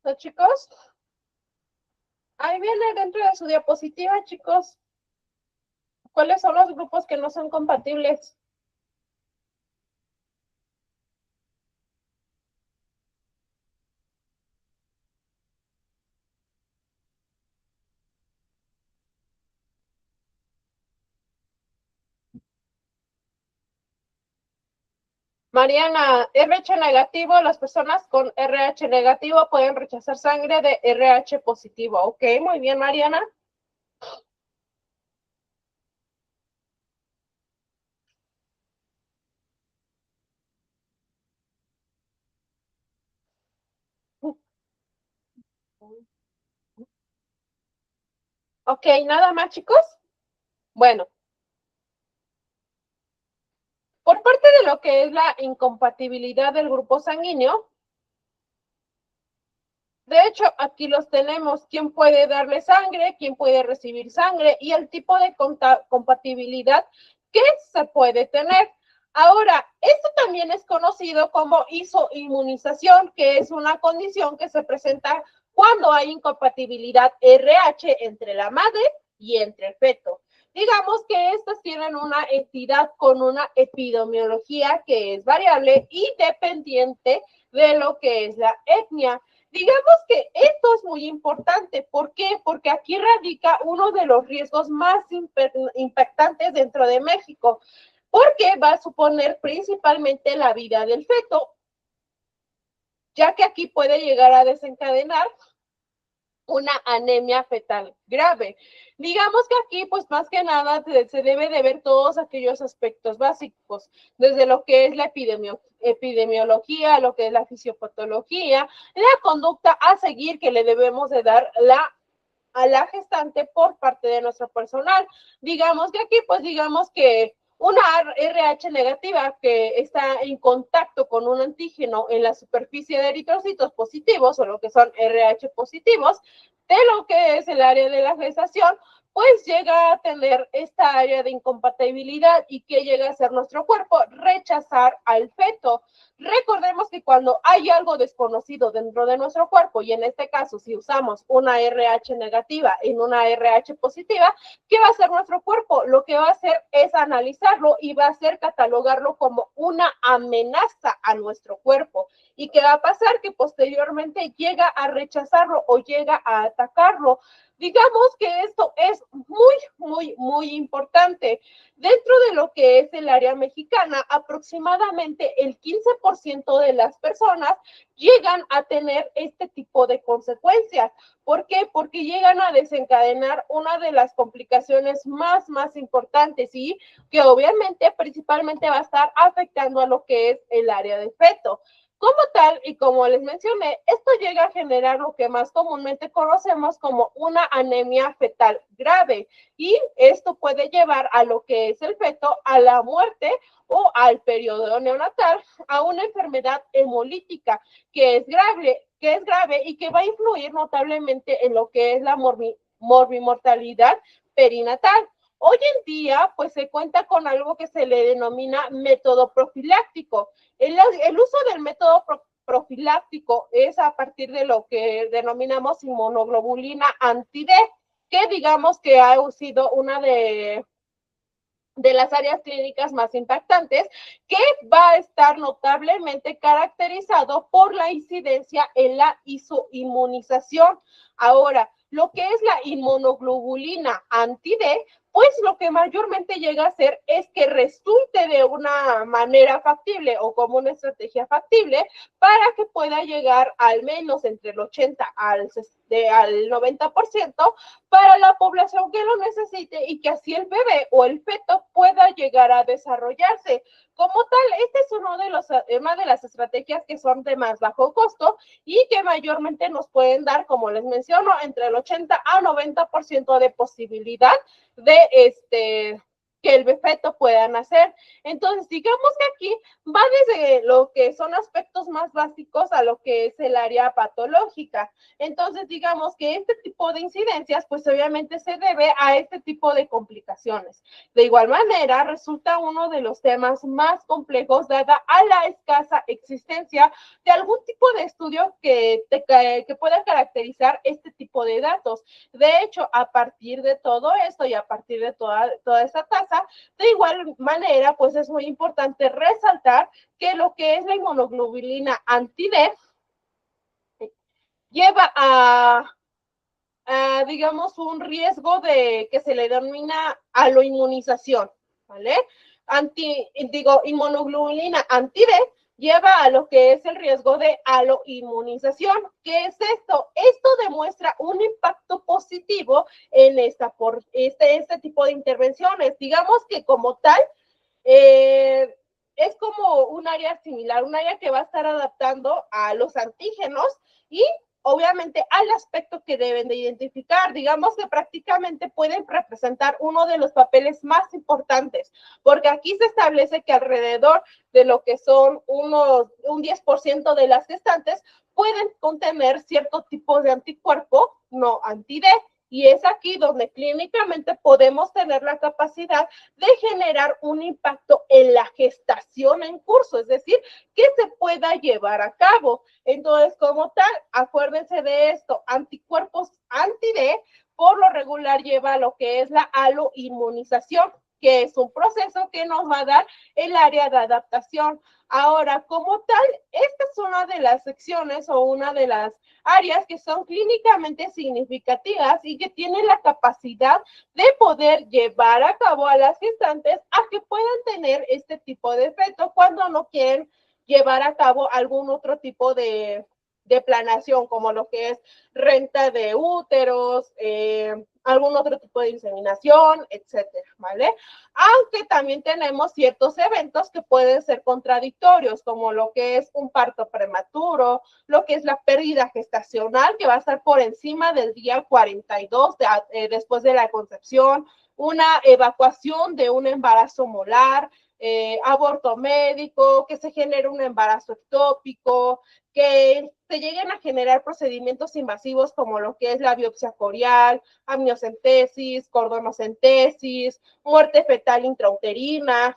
¿No, chicos? Ahí viene dentro de su diapositiva, chicos. ¿Cuáles son los grupos que no son compatibles? Mariana, RH negativo, las personas con RH negativo pueden rechazar sangre de RH positivo. Ok, muy bien, Mariana. Ok, nada más, chicos. Bueno, por parte de lo que es la incompatibilidad del grupo sanguíneo, de hecho, aquí los tenemos, quién puede darle sangre, quién puede recibir sangre y el tipo de compatibilidad que se puede tener. Ahora, esto también es conocido como isoinmunización, que es una condición que se presenta cuando hay incompatibilidad RH entre la madre y entre el feto. Digamos que estas tienen una entidad con una epidemiología que es variable y dependiente de lo que es la etnia. Digamos que esto es muy importante. ¿Por qué? Porque aquí radica uno de los riesgos más impactantes dentro de México, porque va a suponer principalmente la vida del feto, ya que aquí puede llegar a desencadenar una anemia fetal grave. Digamos que aquí, pues más que nada, se debe de ver todos aquellos aspectos básicos, desde lo que es la epidemiología, lo que es la fisiopatología, la conducta a seguir que le debemos de dar a la gestante por parte de nuestro personal. Digamos que aquí, pues digamos que una RH negativa que está en contacto con un antígeno en la superficie de eritrocitos positivos, o lo que son RH positivos, de lo que es el área de la gestación, pues llega a tener esta área de incompatibilidad y que llega a ser nuestro cuerpo rechazar al feto. Recordemos que cuando hay algo desconocido dentro de nuestro cuerpo, y en este caso si usamos una RH negativa en una RH positiva, ¿qué va a hacer nuestro cuerpo? Lo que va a hacer es analizarlo y va a hacer catalogarlo como una amenaza a nuestro cuerpo. ¿Y qué va a pasar? Que posteriormente llega a rechazarlo o llega a atacarlo. Digamos que esto es muy importante. Dentro de lo que es el área mexicana, aproximadamente el 15% de las personas llegan a tener este tipo de consecuencias. ¿Por qué? Porque llegan a desencadenar una de las complicaciones más importantes y que obviamente principalmente va a estar afectando a lo que es el área de feto. Como tal, y como les mencioné, esto llega a generar lo que más comúnmente conocemos como una anemia fetal grave, y esto puede llevar a lo que es el feto a la muerte o al periodo neonatal, a una enfermedad hemolítica que es grave y que va a influir notablemente en lo que es la morbimortalidad perinatal. Hoy en día, pues se cuenta con algo que se le denomina método profiláctico. El uso del método profiláctico es a partir de lo que denominamos inmunoglobulina anti-D, que digamos que ha sido una de las áreas clínicas más impactantes, que va a estar notablemente caracterizado por la incidencia en la isoinmunización. Ahora, lo que es la inmunoglobulina anti-D, pues lo que mayormente llega a hacer es que resulte de una manera factible o como una estrategia factible para que pueda llegar al menos entre el 80 al 90% para la población que lo necesite y que así el bebé o el feto pueda llegar a desarrollarse. Como tal, este es una de las estrategias que son de más bajo costo y que mayormente nos pueden dar, como les menciono, entre el 80 a 90% de posibilidad que el feto pueda nacer. Entonces, digamos que aquí va desde lo que son aspectos más básicos a lo que es el área patológica. Entonces, digamos que este tipo de incidencias, pues obviamente se debe a este tipo de complicaciones. De igual manera, resulta uno de los temas más complejos dada a la escasa existencia de algún tipo de estudio que pueda caracterizar este tipo de datos. De hecho, a partir de todo esto y a partir de toda esta tasa, de igual manera, pues es muy importante resaltar que lo que es la inmunoglobulina anti-D lleva a, digamos, un riesgo de que se le denomina aloinmunización, ¿vale? Inmunoglobulina anti-D lleva a lo que es el riesgo de aloinmunización. ¿Qué es esto? Esto demuestra un impacto positivo en este tipo de intervenciones. Digamos que como tal, es como un área similar, un área que va a estar adaptando a los antígenos y obviamente al aspecto que deben de identificar. Digamos que prácticamente pueden representar uno de los papeles más importantes, porque aquí se establece que alrededor de lo que son un 10% de las gestantes pueden contener cierto tipo de anticuerpo, no anti-D, y es aquí donde clínicamente podemos tener la capacidad de generar un impacto en la gestación en curso, es decir, que se pueda llevar a cabo. Entonces, como tal, acuérdense de esto, anticuerpos anti-D por lo regular lleva a lo que es la aloinmunización, que es un proceso que nos va a dar el área de adaptación. Ahora, como tal, esta es una de las secciones o una de las áreas que son clínicamente significativas y que tienen la capacidad de poder llevar a cabo a las gestantes a que puedan tener este tipo de feto cuando no quieren llevar a cabo algún otro tipo de planeación, como lo que es renta de úteros, algún otro tipo de inseminación, etcétera, ¿vale? Aunque también tenemos ciertos eventos que pueden ser contradictorios, como lo que es un parto prematuro, lo que es la pérdida gestacional, que va a estar por encima del día 42 después de la concepción, una evacuación de un embarazo molar, aborto médico, que se genere un embarazo ectópico, que se lleguen a generar procedimientos invasivos como lo que es la biopsia corial, amniocentesis, cordonocentesis, muerte fetal intrauterina,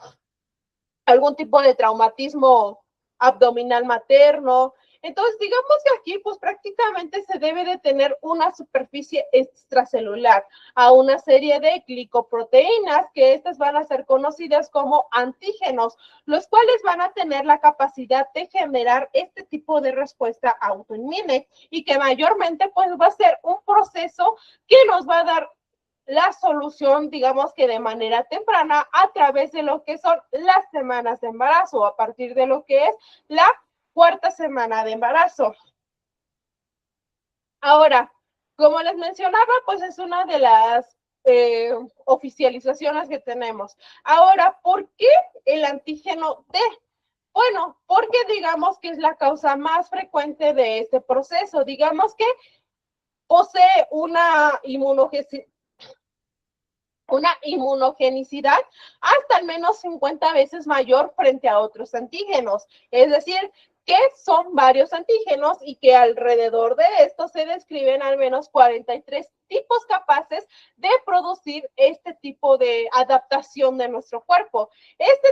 algún tipo de traumatismo abdominal materno. Entonces, digamos que aquí, pues prácticamente se debe de tener una superficie extracelular a una serie de glicoproteínas, que estas van a ser conocidas como antígenos, los cuales van a tener la capacidad de generar este tipo de respuesta autoinmune y que mayormente pues va a ser un proceso que nos va a dar la solución, digamos que de manera temprana, a través de lo que son las semanas de embarazo, a partir de lo que es la 4ª semana de embarazo. Ahora, como les mencionaba, pues es una de las oficializaciones que tenemos. Ahora, ¿por qué el antígeno D? Bueno, porque digamos que es la causa más frecuente de este proceso. Digamos que posee una inmunogenicidad hasta al menos 50 veces mayor frente a otros antígenos. Es decir, que son varios antígenos y que alrededor de esto se describen al menos 43 tipos capaces de producir este tipo de adaptación de nuestro cuerpo.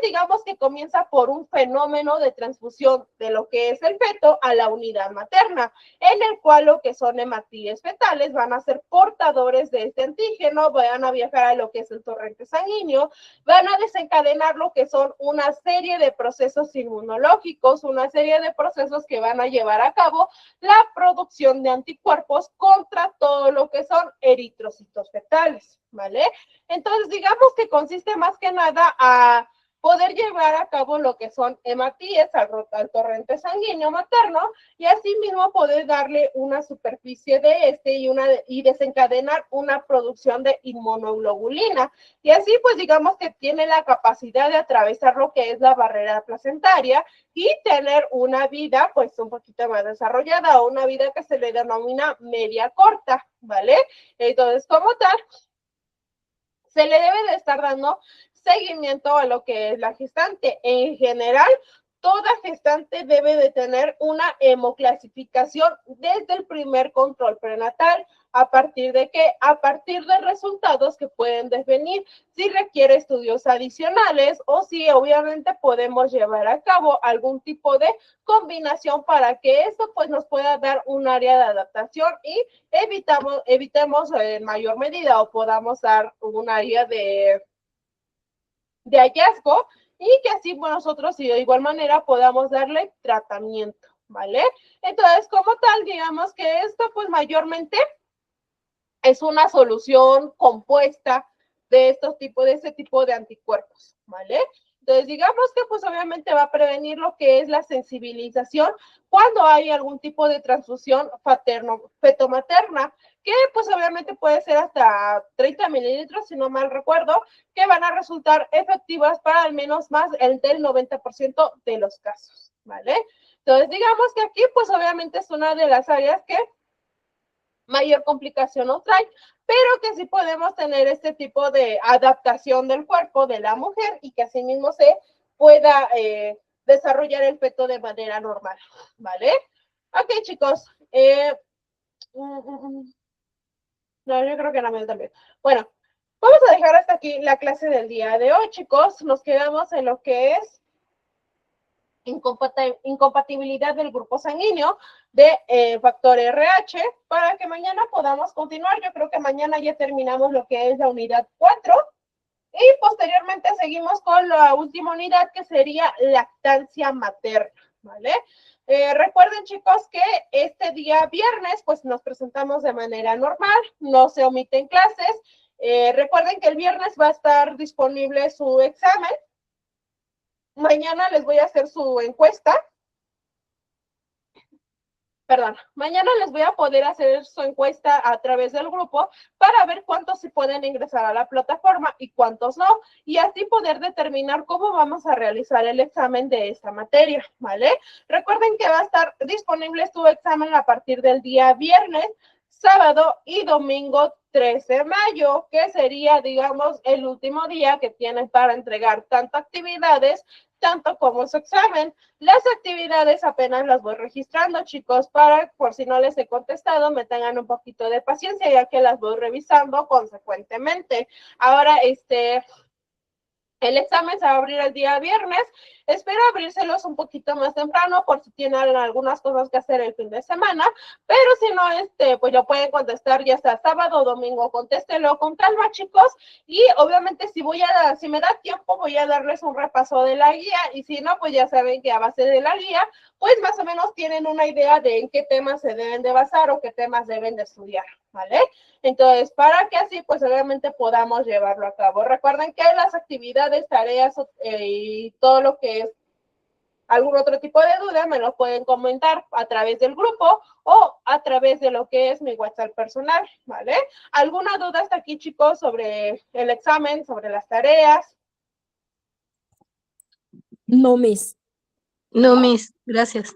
Digamos que comienza por un fenómeno de transfusión de lo que es el feto a la unidad materna, en el cual lo que son hematíes fetales van a ser portadores de este antígeno, van a viajar a lo que es el torrente sanguíneo, van a desencadenar lo que son una serie de procesos inmunológicos, una serie de procesos que van a llevar a cabo la producción de anticuerpos contra todo lo que son eritrocitos fetales, ¿vale? Entonces, digamos que consiste más que nada a poder llevar a cabo lo que son hematíes al torrente sanguíneo materno y asimismo poder darle una superficie de y desencadenar una producción de inmunoglobulina. Y así pues digamos que tiene la capacidad de atravesar lo que es la barrera placentaria y tener una vida pues un poquito más desarrollada o una vida que se le denomina media corta, ¿vale? Entonces como tal, se le debe de estar dando seguimiento a lo que es la gestante. En general, toda gestante debe de tener una hemoclasificación desde el primer control prenatal. ¿A partir de qué? A partir de resultados que pueden definir si requiere estudios adicionales o si obviamente podemos llevar a cabo algún tipo de combinación para que esto pues nos pueda dar un área de adaptación y evitemos en mayor medida o podamos dar un área de hallazgo y que así nosotros y de igual manera podamos darle tratamiento, ¿vale? Entonces, como tal, digamos que esto pues mayormente es una solución compuesta de ese tipo de anticuerpos, ¿vale? Entonces, digamos que pues obviamente va a prevenir lo que es la sensibilización cuando hay algún tipo de transfusión feto-materna, que pues obviamente puede ser hasta 30 mililitros, si no mal recuerdo, que van a resultar efectivas para al menos más del 90% de los casos, ¿vale? Entonces, digamos que aquí pues obviamente es una de las áreas que mayor complicación nos trae, pero que sí podemos tener este tipo de adaptación del cuerpo de la mujer y que asimismo se pueda desarrollar el feto de manera normal, ¿vale? Ok, chicos. No, yo creo que no me también. Bueno, vamos a dejar hasta aquí la clase del día de hoy, chicos. Nos quedamos en lo que es incompatibilidad del grupo sanguíneo de factor RH para que mañana podamos continuar. Yo creo que mañana ya terminamos lo que es la unidad 4 y posteriormente seguimos con la última unidad que sería lactancia materna, ¿vale? Recuerden, chicos, que este día viernes pues nos presentamos de manera normal, no se omiten clases. Recuerden que el viernes va a estar disponible su examen. Mañana les voy a hacer su encuesta. Perdón, mañana les voy a poder hacer su encuesta a través del grupo para ver cuántos se pueden ingresar a la plataforma y cuántos no, y así poder determinar cómo vamos a realizar el examen de esta materia, ¿vale? Recuerden que va a estar disponible su examen a partir del día viernes, sábado y domingo 13 de mayo, que sería, digamos, el último día que tienen para entregar tanto actividades, tanto como su examen. Las actividades apenas las voy registrando, chicos, para, por si no les he contestado, me tengan un poquito de paciencia, ya que las voy revisando consecuentemente. Ahora, el examen se va a abrir el día viernes. Espero abrírselos un poquito más temprano por si tienen algunas cosas que hacer el fin de semana, pero si no, pues lo pueden contestar ya sea sábado o domingo. Contéstelo con calma, chicos, y obviamente si me da tiempo voy a darles un repaso de la guía, y si no, pues ya saben que a base de la guía, pues más o menos tienen una idea de en qué temas se deben de basar o qué temas deben de estudiar, ¿vale? Entonces, para que así, pues obviamente podamos llevarlo a cabo. Recuerden que las actividades, tareas y todo lo que es algún otro tipo de duda, me lo pueden comentar a través del grupo o a través de lo que es mi WhatsApp personal, ¿vale? ¿Alguna duda hasta aquí, chicos, sobre el examen, sobre las tareas? No, Miss. No, Miss, gracias.